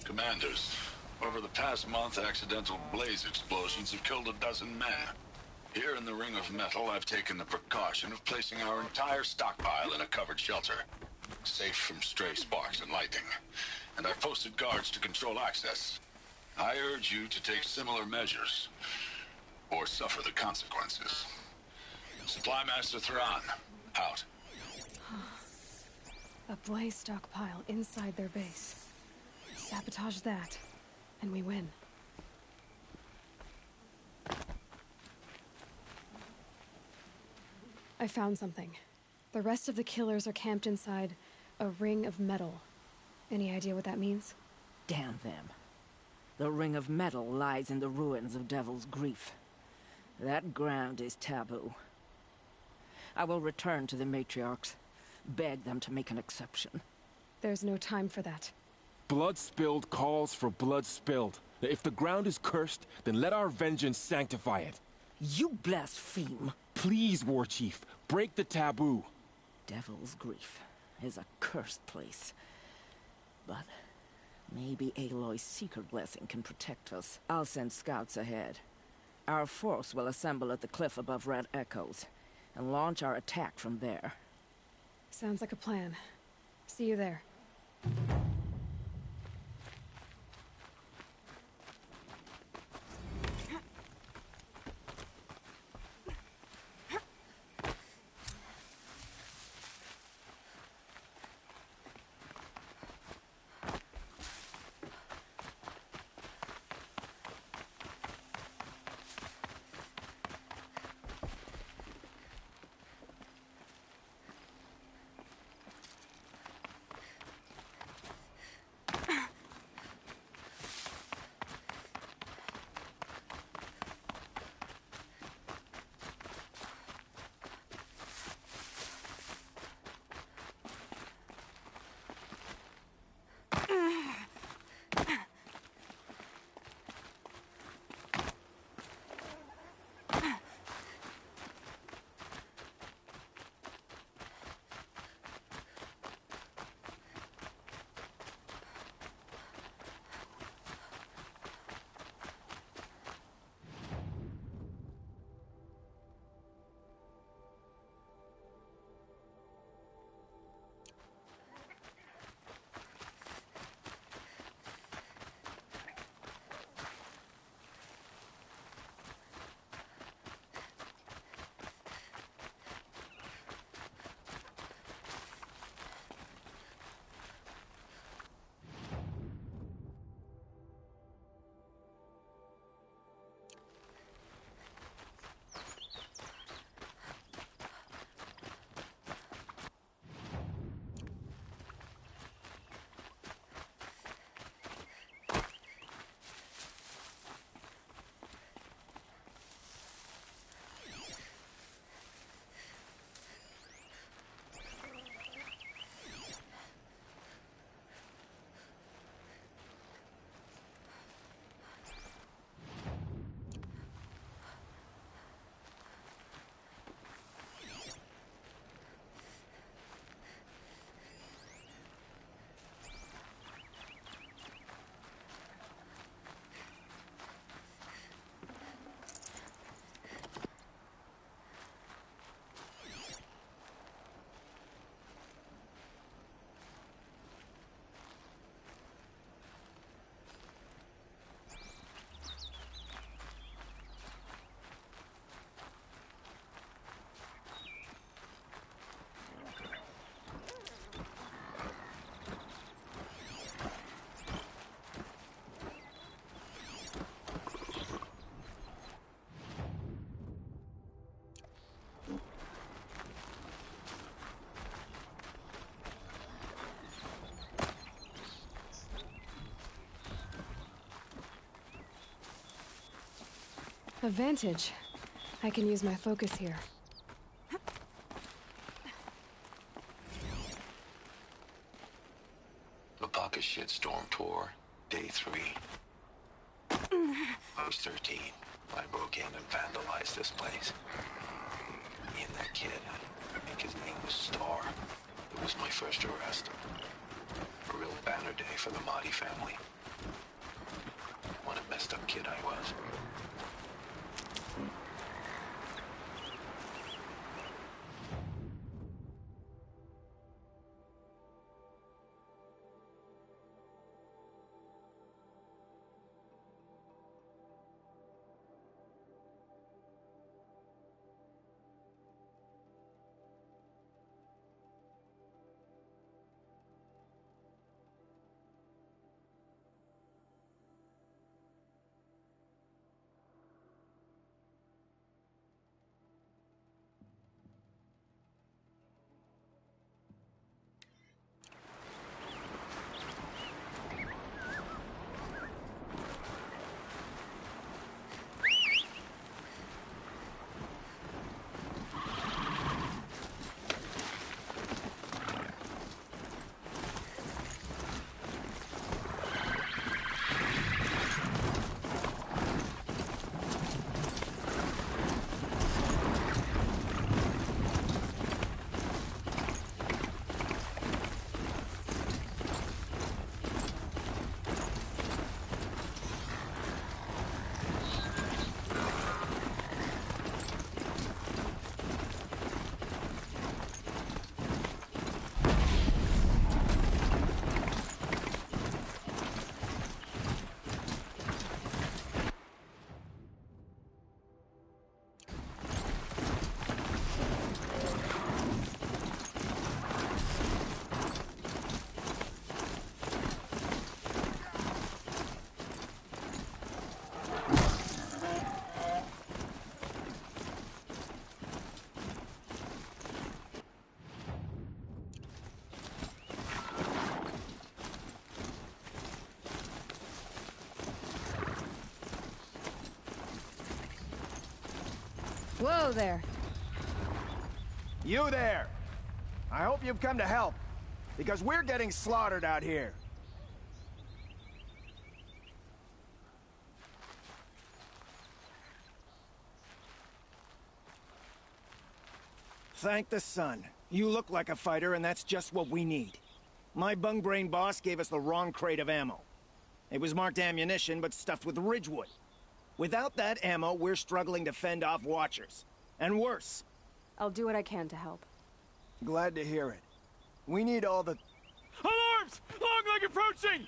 Speaker 15: Commanders, over the past month, accidental blaze explosions have killed a dozen men. Here in the Ring of Metal, I've taken the precaution of placing our entire stockpile in a covered shelter, safe from stray sparks and lightning. And I've posted guards to control access. I urge you to take similar measures, or suffer the consequences. Supply Master Thrawn, out.
Speaker 1: A blaze stockpile inside their base. Sabotage that, and we win. I found something. The rest of the killers are camped inside a ring of metal. Any idea what that means?
Speaker 12: Damn them. The Ring of Metal lies in the ruins of Devil's Grief. That ground is taboo. I will return to the matriarchs, beg them to make an exception.
Speaker 1: There's no time for that.
Speaker 2: Blood spilled calls for blood spilled. If the ground is cursed, then let our vengeance sanctify it.
Speaker 12: You blaspheme!
Speaker 2: Please, War Chief, break the taboo.
Speaker 12: Devil's Grief is a cursed place. But maybe Aloy's secret blessing can protect us. I'll send scouts ahead. Our force will assemble at the cliff above Red Echoes, and launch our attack from there.
Speaker 1: Sounds like a plan. See you there. A vantage. I can use my focus here.
Speaker 15: The Bucket Shitstorm Tour, Day 3. I was 13. I broke in and vandalized this place. Me and that kid, I think his name was Star. It was my first arrest. A real banner day for the Mahdi family. What a messed up kid I was.
Speaker 1: Whoa there.
Speaker 13: You there! I hope you've come to help, because we're getting slaughtered out here. Thank the sun. You look like a fighter, and that's just what we need. My bung-brain boss gave us the wrong crate of ammo. It was marked ammunition, but stuffed with Ridgewood. Without that ammo, we're struggling to fend off Watchers. And worse.
Speaker 1: I'll do what I can to help.
Speaker 13: Glad to hear it. We need all the...
Speaker 3: Alarms! Longleg approaching!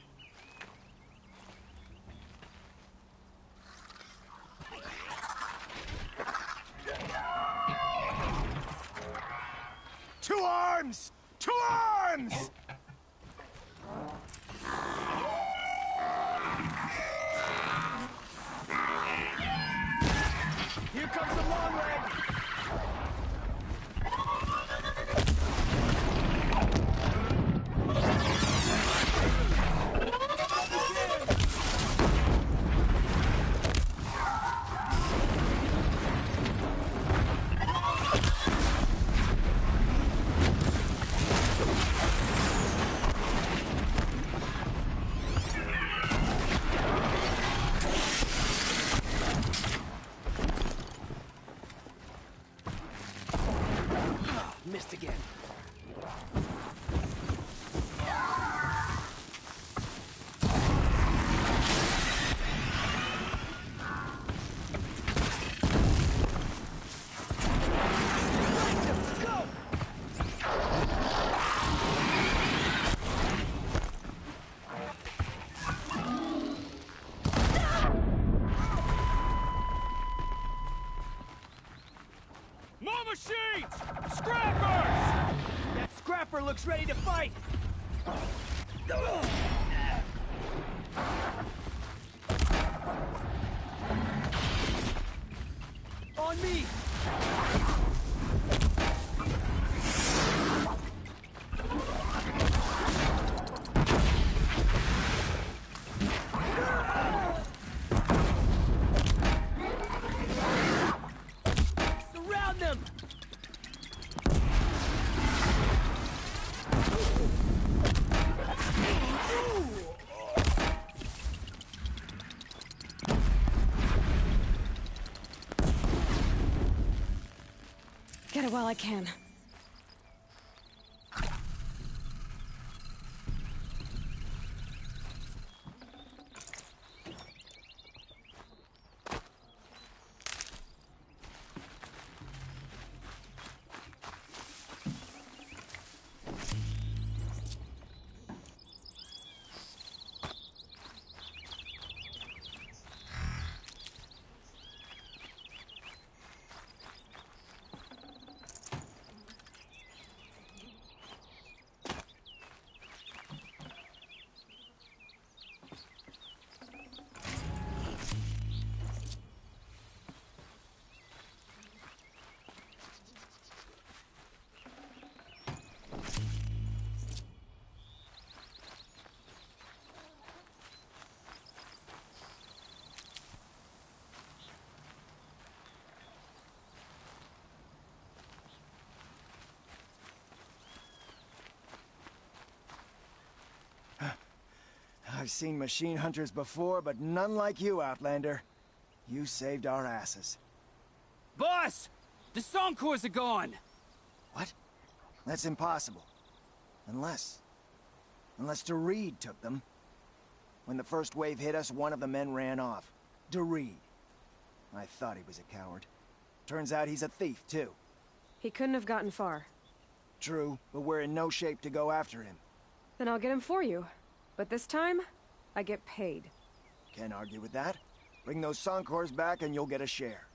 Speaker 13: Two arms! Two arms! Here comes the Longleg!
Speaker 4: Missed again.
Speaker 3: More machines! Scrappers!
Speaker 13: That scrapper looks ready to fight! On me!
Speaker 1: it while I can.
Speaker 13: I've seen machine hunters before, but none like you, Outlander. You saved our asses.
Speaker 10: Boss! The Soncors are gone!
Speaker 13: What? That's impossible. Unless DeReed took them. When the first wave hit us, one of the men ran off. DeReed. I thought he was a coward. Turns out he's a thief, too.
Speaker 1: He couldn't have gotten far.
Speaker 13: True, but we're in no shape to go after him.
Speaker 1: Then I'll get him for you. But this time, I get paid.
Speaker 13: Can't argue with that. Bring those Soncors back and you'll get a share.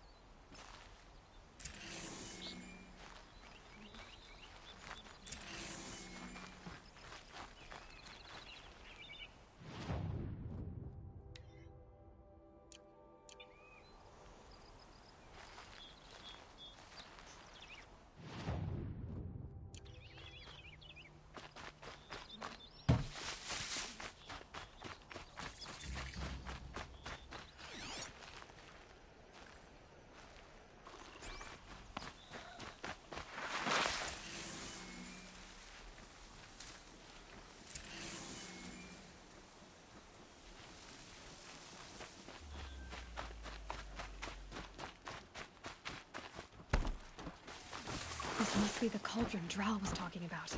Speaker 1: This must be the cauldron Drow was talking about.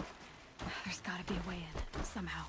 Speaker 1: There's gotta be a way in, somehow.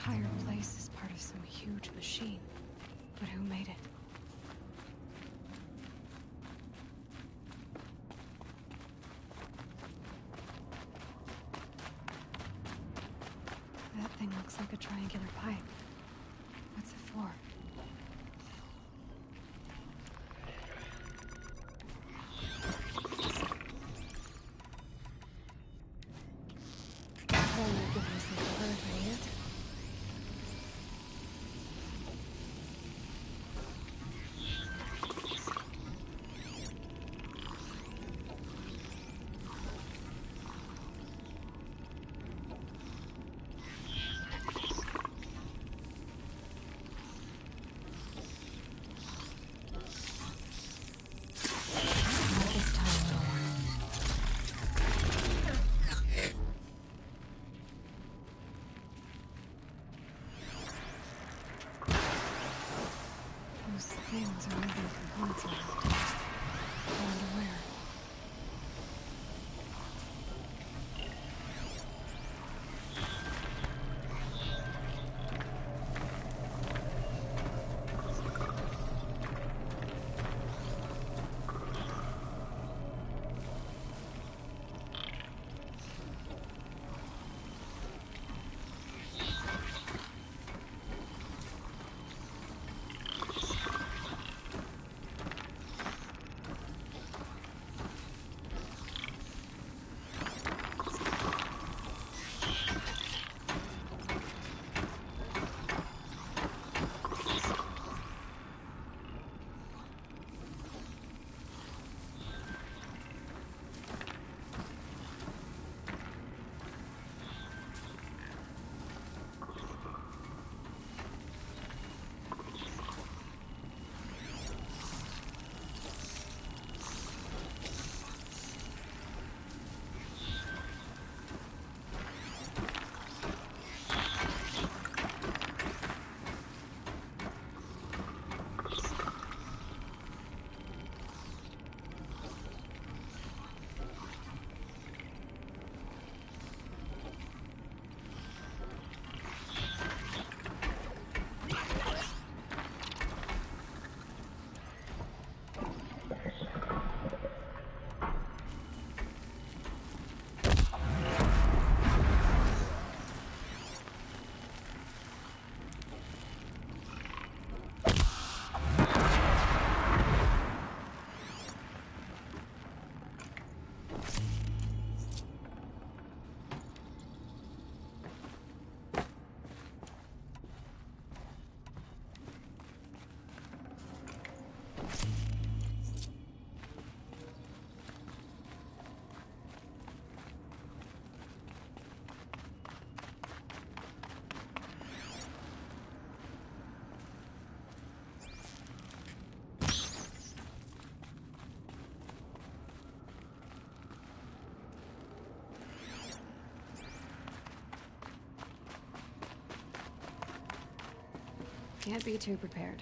Speaker 1: entire place is part of some huge machine. But who made it? That thing looks like a triangular pipe. What's it for? Tell me, give myself a bird, idiot. Those things are moving components around. I wonder where. Can't be too prepared.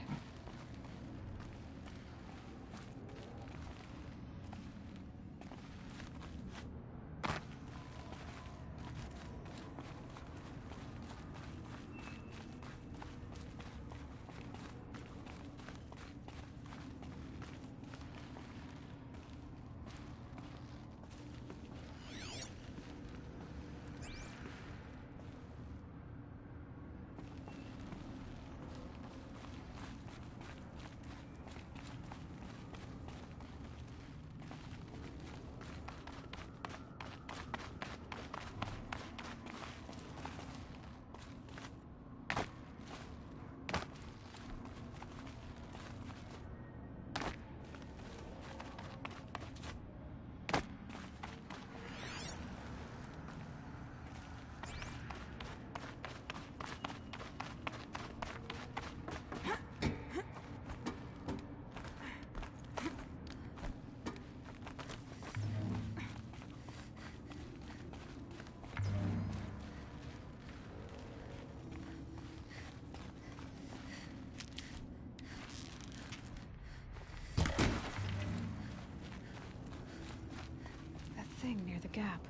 Speaker 1: Thing near the gap.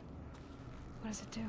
Speaker 1: What does it do?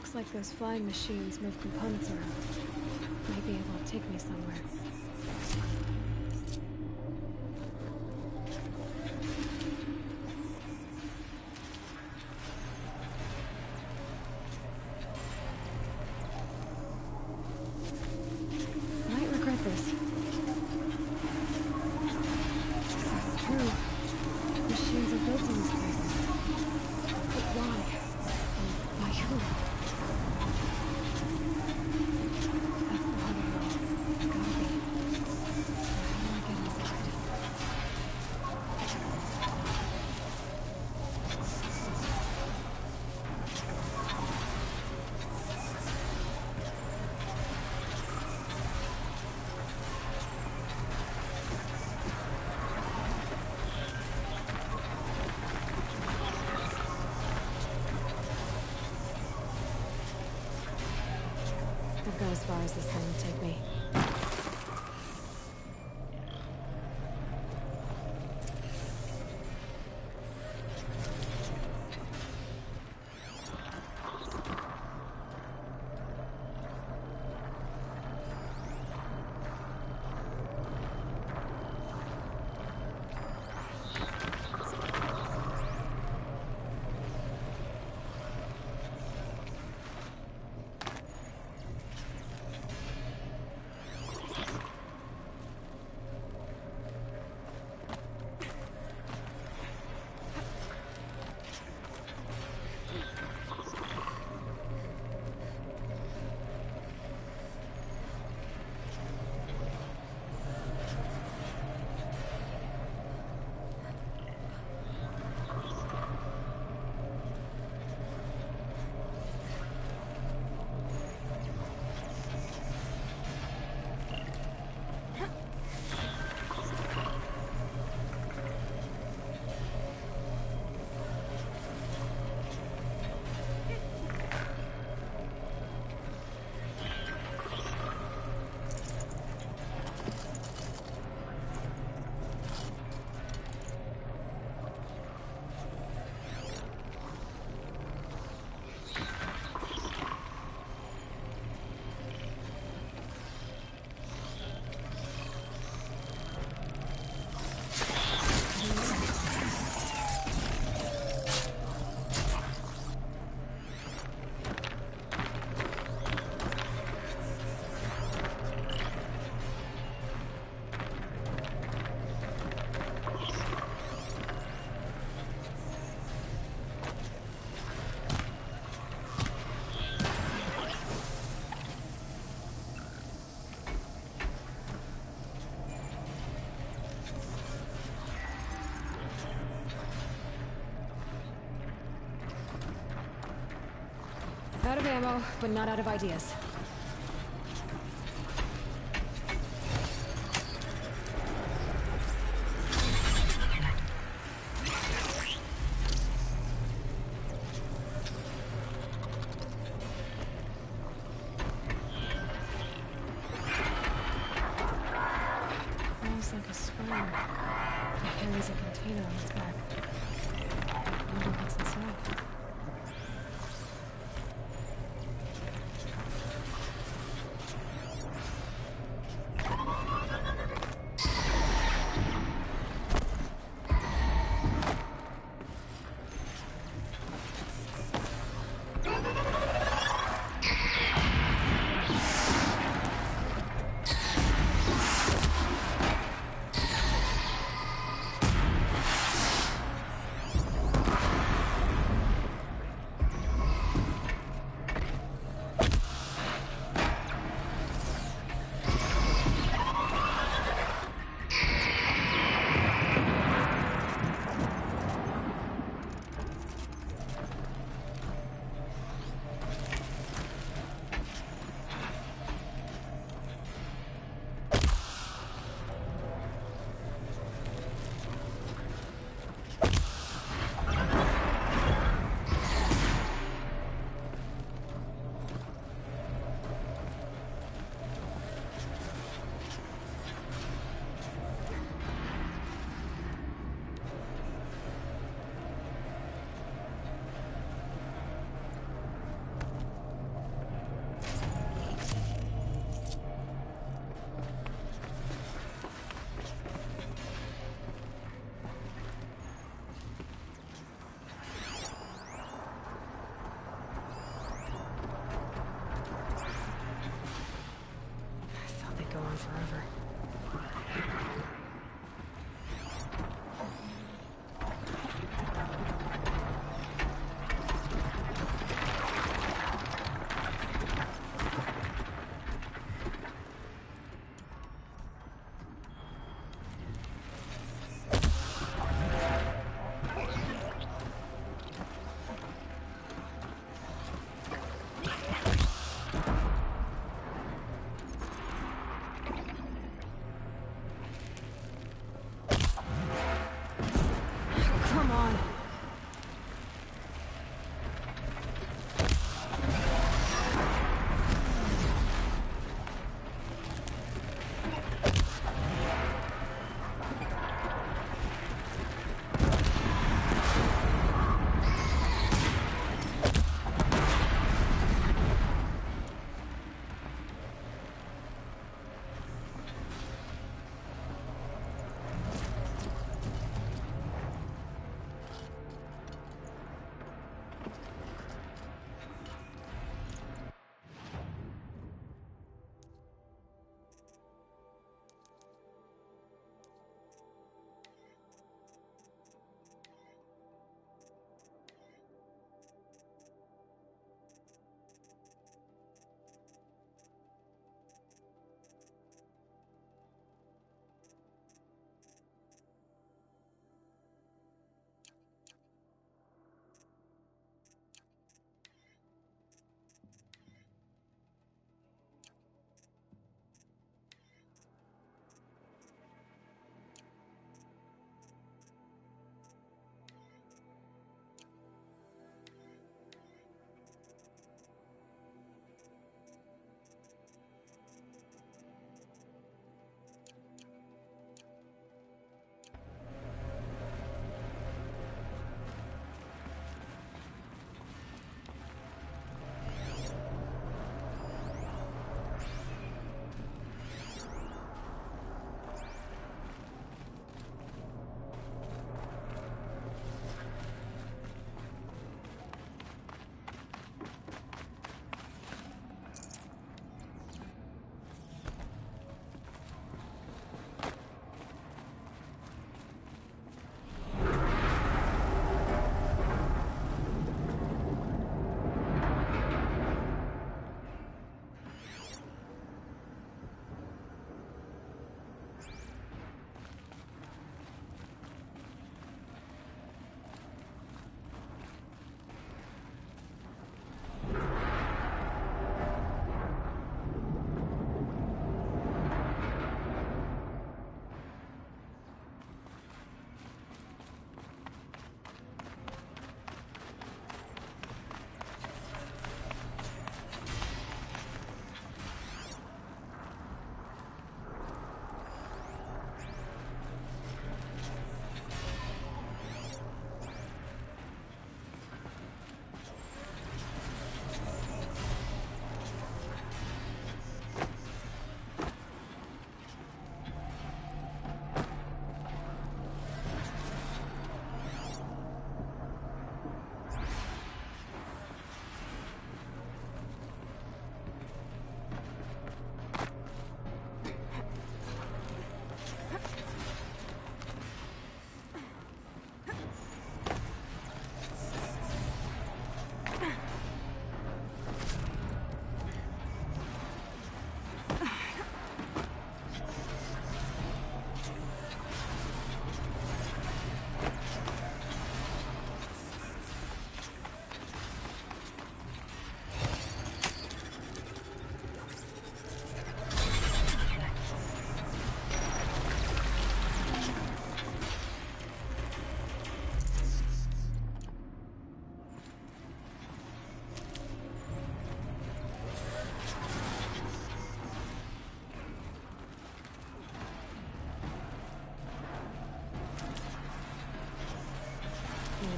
Speaker 1: Looks like those flying machines move components around. Might be able to take me somewhere. I might regret this. This is true. Machines are built in these places. But why? And by who? That's the heart of it all. It's gotta be. How do I get inside? I'll go as far as this thing will take me. Out of ammo, but not out of ideas. Almost like a spring. It carries a container on its back. I wonder what's inside. forever. Come on.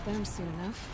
Speaker 1: Burned soon enough.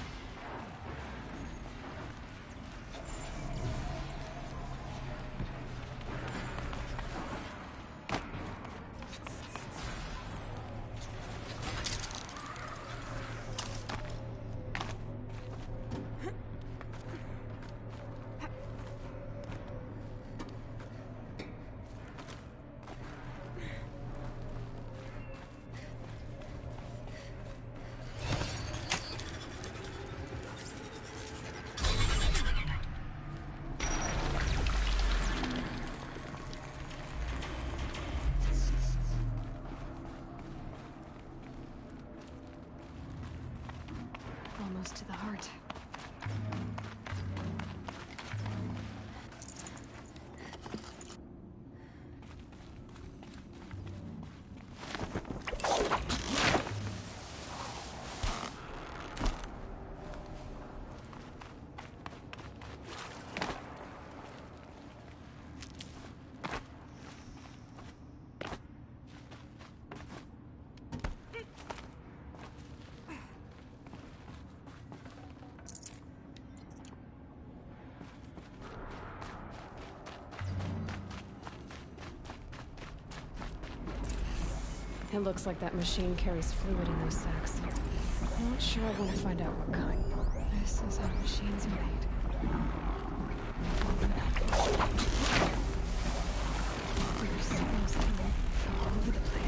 Speaker 1: almost to the heart. It looks like that machine carries fluid in those sacks. I'm not sure I want to find out what kind. This is how machines are made. There's signals coming from all over the place.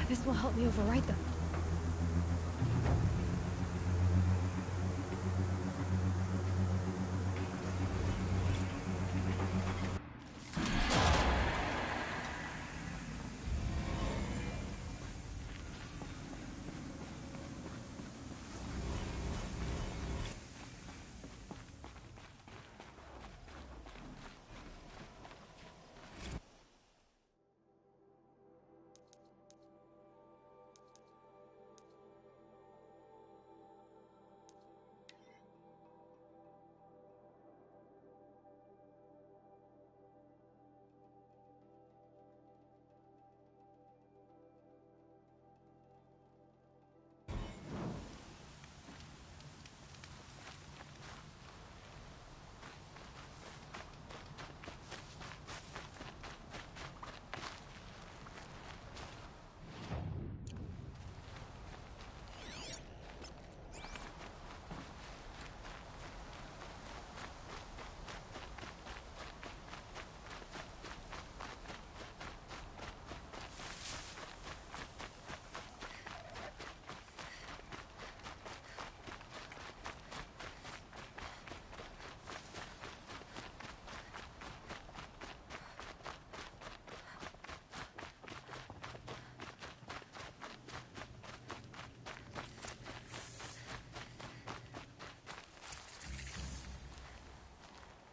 Speaker 1: This will help me overwrite them.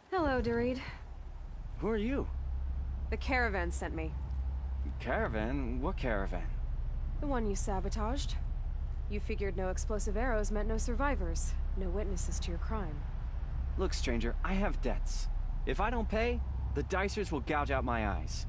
Speaker 1: Hello, Doreed.
Speaker 7: Who are you?
Speaker 1: The caravan sent me.
Speaker 7: Caravan? What caravan?
Speaker 1: The one you sabotaged. You figured no explosive arrows meant no survivors, no witnesses to your crime.
Speaker 7: Look, stranger, I have debts. If I don't pay, the Dicers will gouge out my eyes.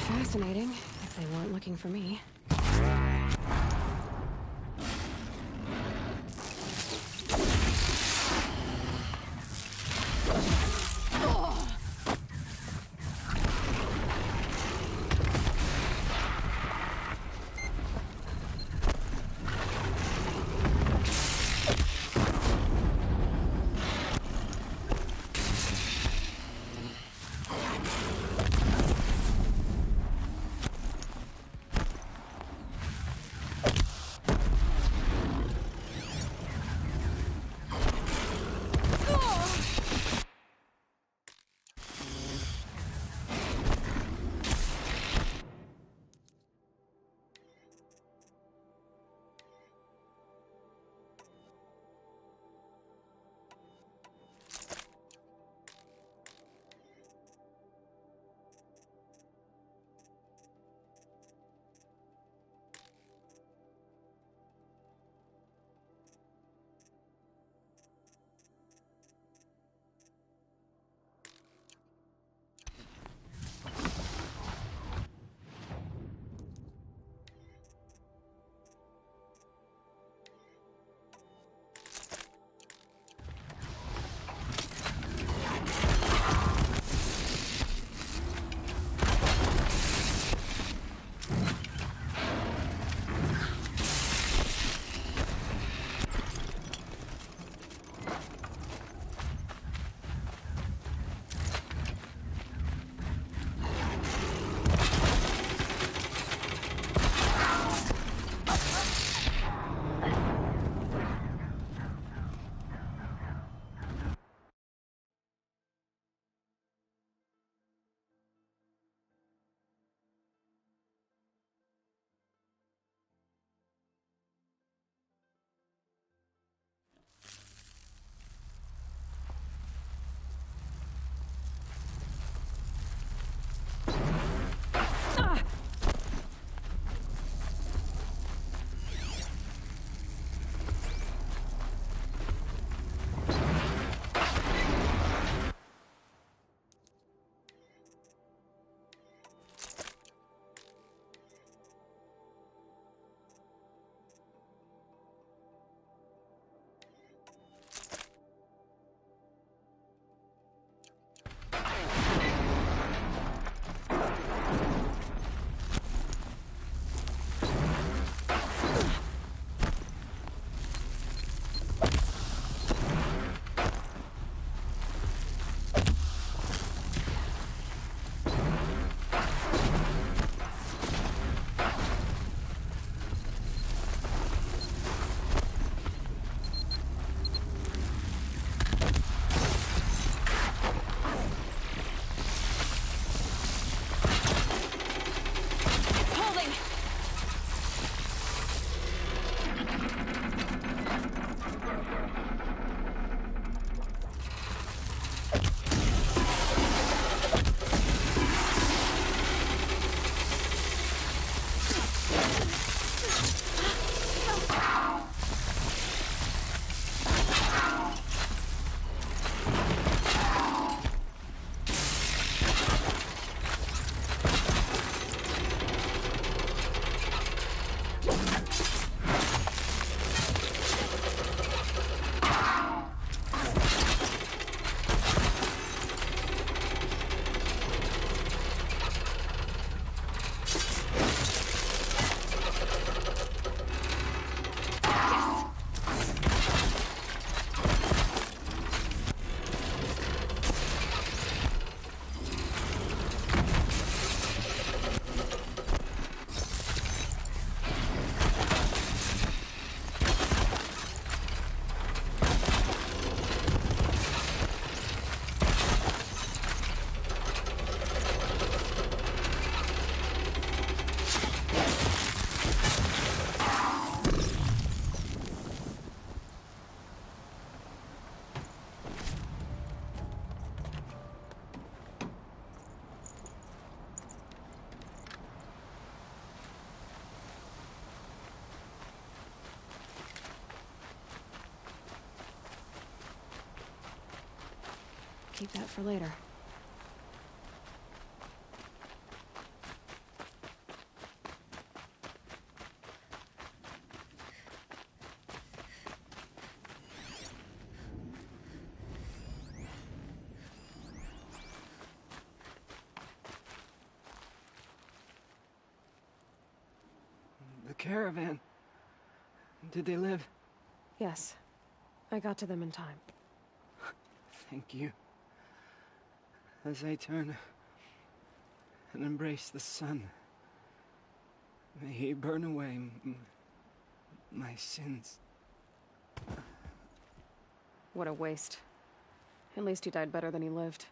Speaker 1: Fascinating, if they weren't looking for me. Keep that for later.
Speaker 16: The caravan. Did they live?
Speaker 1: Yes. I got to them in time.
Speaker 16: Thank you. As I turn and embrace the sun, may he burn away my sins.
Speaker 1: What a waste. At least he died better than he lived.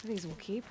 Speaker 1: These will keep.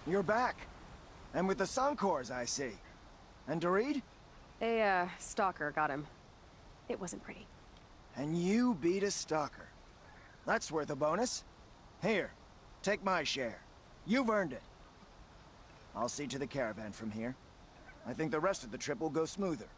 Speaker 13: You're back. And with the Suncors, I see. And Dorid?
Speaker 1: A, stalker got him. It wasn't pretty.
Speaker 13: And you beat a stalker. That's worth a bonus. Here, take my share. You've earned it. I'll see to the caravan from here. I think the rest of the trip will go smoother.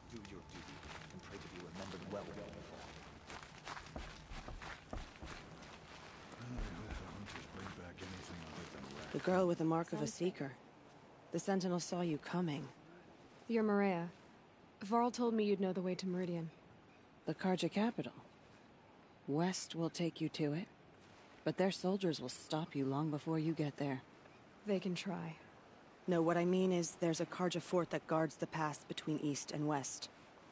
Speaker 7: Do your duty and pray to be remembered well before.
Speaker 8: The girl with the mark of a seeker. The Sentinel saw you coming.
Speaker 1: You're Maria. Varl told me you'd know the way to Meridian.
Speaker 8: The Carja capital. West will take you to it, but their soldiers will stop you long before you get there.
Speaker 1: They can try.
Speaker 8: No, what I mean is there's a Carja fort that guards the pass between east and west.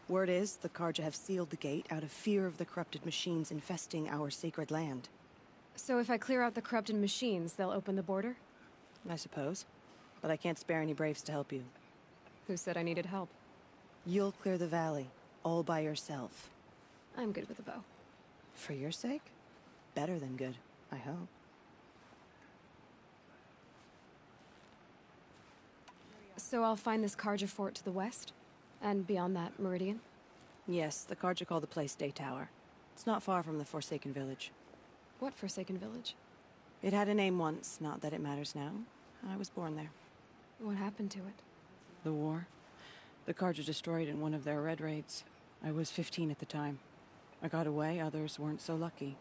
Speaker 8: Word is the Carja have sealed the gate out of fear of the corrupted machines infesting our sacred land.
Speaker 1: So if I clear out the corrupted machines, they'll open the border?
Speaker 8: I suppose. But I can't spare any braves to help you.
Speaker 1: Who said I needed help?
Speaker 8: You'll clear the valley, all by yourself.
Speaker 1: I'm good with a bow.
Speaker 8: For your sake? Better than good, I hope.
Speaker 1: So I'll find this Carja fort to the west? And beyond that, Meridian?
Speaker 8: Yes, the Carja call the place Day Tower. It's not far from the Forsaken Village.
Speaker 1: What Forsaken Village?
Speaker 8: It had a name once, not that it matters now. I was born there.
Speaker 1: What happened to it?
Speaker 8: The war. The Carja destroyed in one of their red raids. I was 15 at the time. I got away, others weren't so lucky.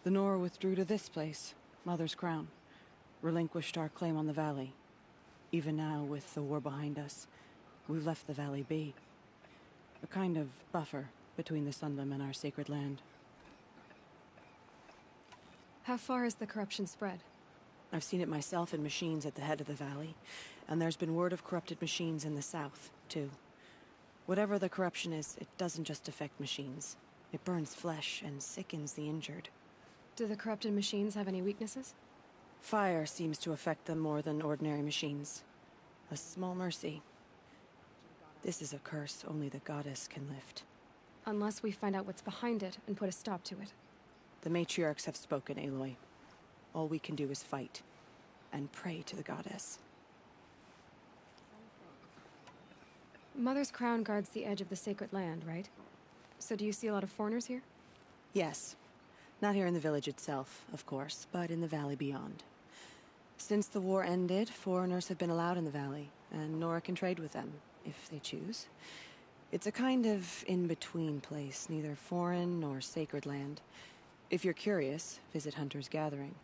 Speaker 8: The Nora withdrew to this place, Mother's Crown. relinquished our claim on the valley. Even now, with the war behind us, we've left the valley be. A kind of buffer between the Sunlim and our sacred land.
Speaker 1: How far has the corruption spread?
Speaker 8: I've seen it myself in machines at the head of the valley, and there's been word of corrupted machines in the south, too. Whatever the corruption is, it doesn't just affect machines. It burns flesh and sickens the injured.
Speaker 1: Do the corrupted machines have any weaknesses?
Speaker 8: Fire seems to affect them more than ordinary machines. A small mercy. This is a curse only the goddess can lift.
Speaker 1: Unless we find out what's behind it and put a stop to it.
Speaker 8: The matriarchs have spoken, Aloy. All we can do is fight, and pray to the goddess.
Speaker 1: Mother's crown guards the edge of the sacred land, right? So do you see a lot of foreigners here?
Speaker 8: Yes. Not here in the village itself, of course, but in the valley beyond. Since the war ended, foreigners have been allowed in the valley, and Nora can trade with them, if they choose. It's a kind of in-between place, neither foreign nor sacred land. If you're curious, visit Hunter's Gathering.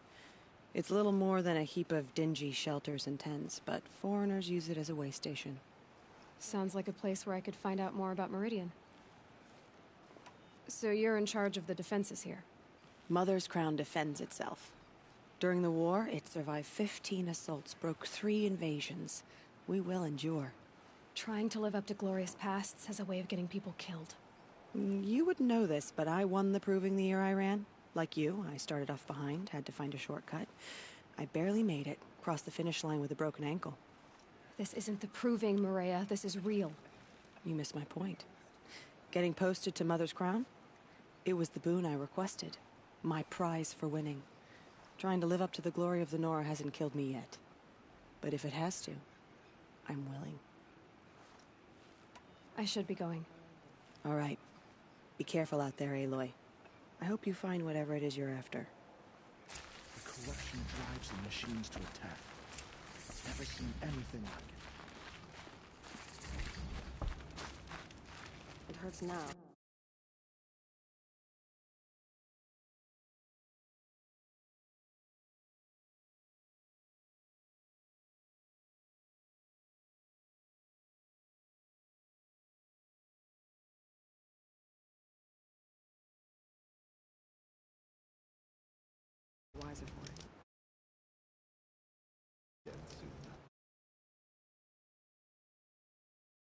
Speaker 8: It's little more than a heap of dingy shelters and tents, but foreigners use it as a way station.
Speaker 1: Sounds like a place where I could find out more about Meridian. So you're in charge of the defenses here?
Speaker 8: Mother's Crown defends itself. During the war, it survived 15 assaults, broke 3 invasions. We will endure.
Speaker 1: Trying to live up to glorious pasts has a way of getting people killed.
Speaker 8: You wouldn't know this, but I won the proving the year I ran. Like you, I started off behind, had to find a shortcut. I barely made it, crossed the finish line with a broken ankle.
Speaker 1: This isn't the proving, Maria. This is real.
Speaker 8: You missed my point. Getting posted to Mother's Crown? It was the boon I requested. My prize for winning. Trying to live up to the glory of the Nora hasn't killed me yet. But if it has to, I'm willing.
Speaker 1: I should be going.
Speaker 8: All right. Be careful out there, Aloy. I hope you find whatever it is you're after.
Speaker 6: The corruption drives the machines to attack. I've never seen anything like it.
Speaker 8: It hurts now. Wiser for it.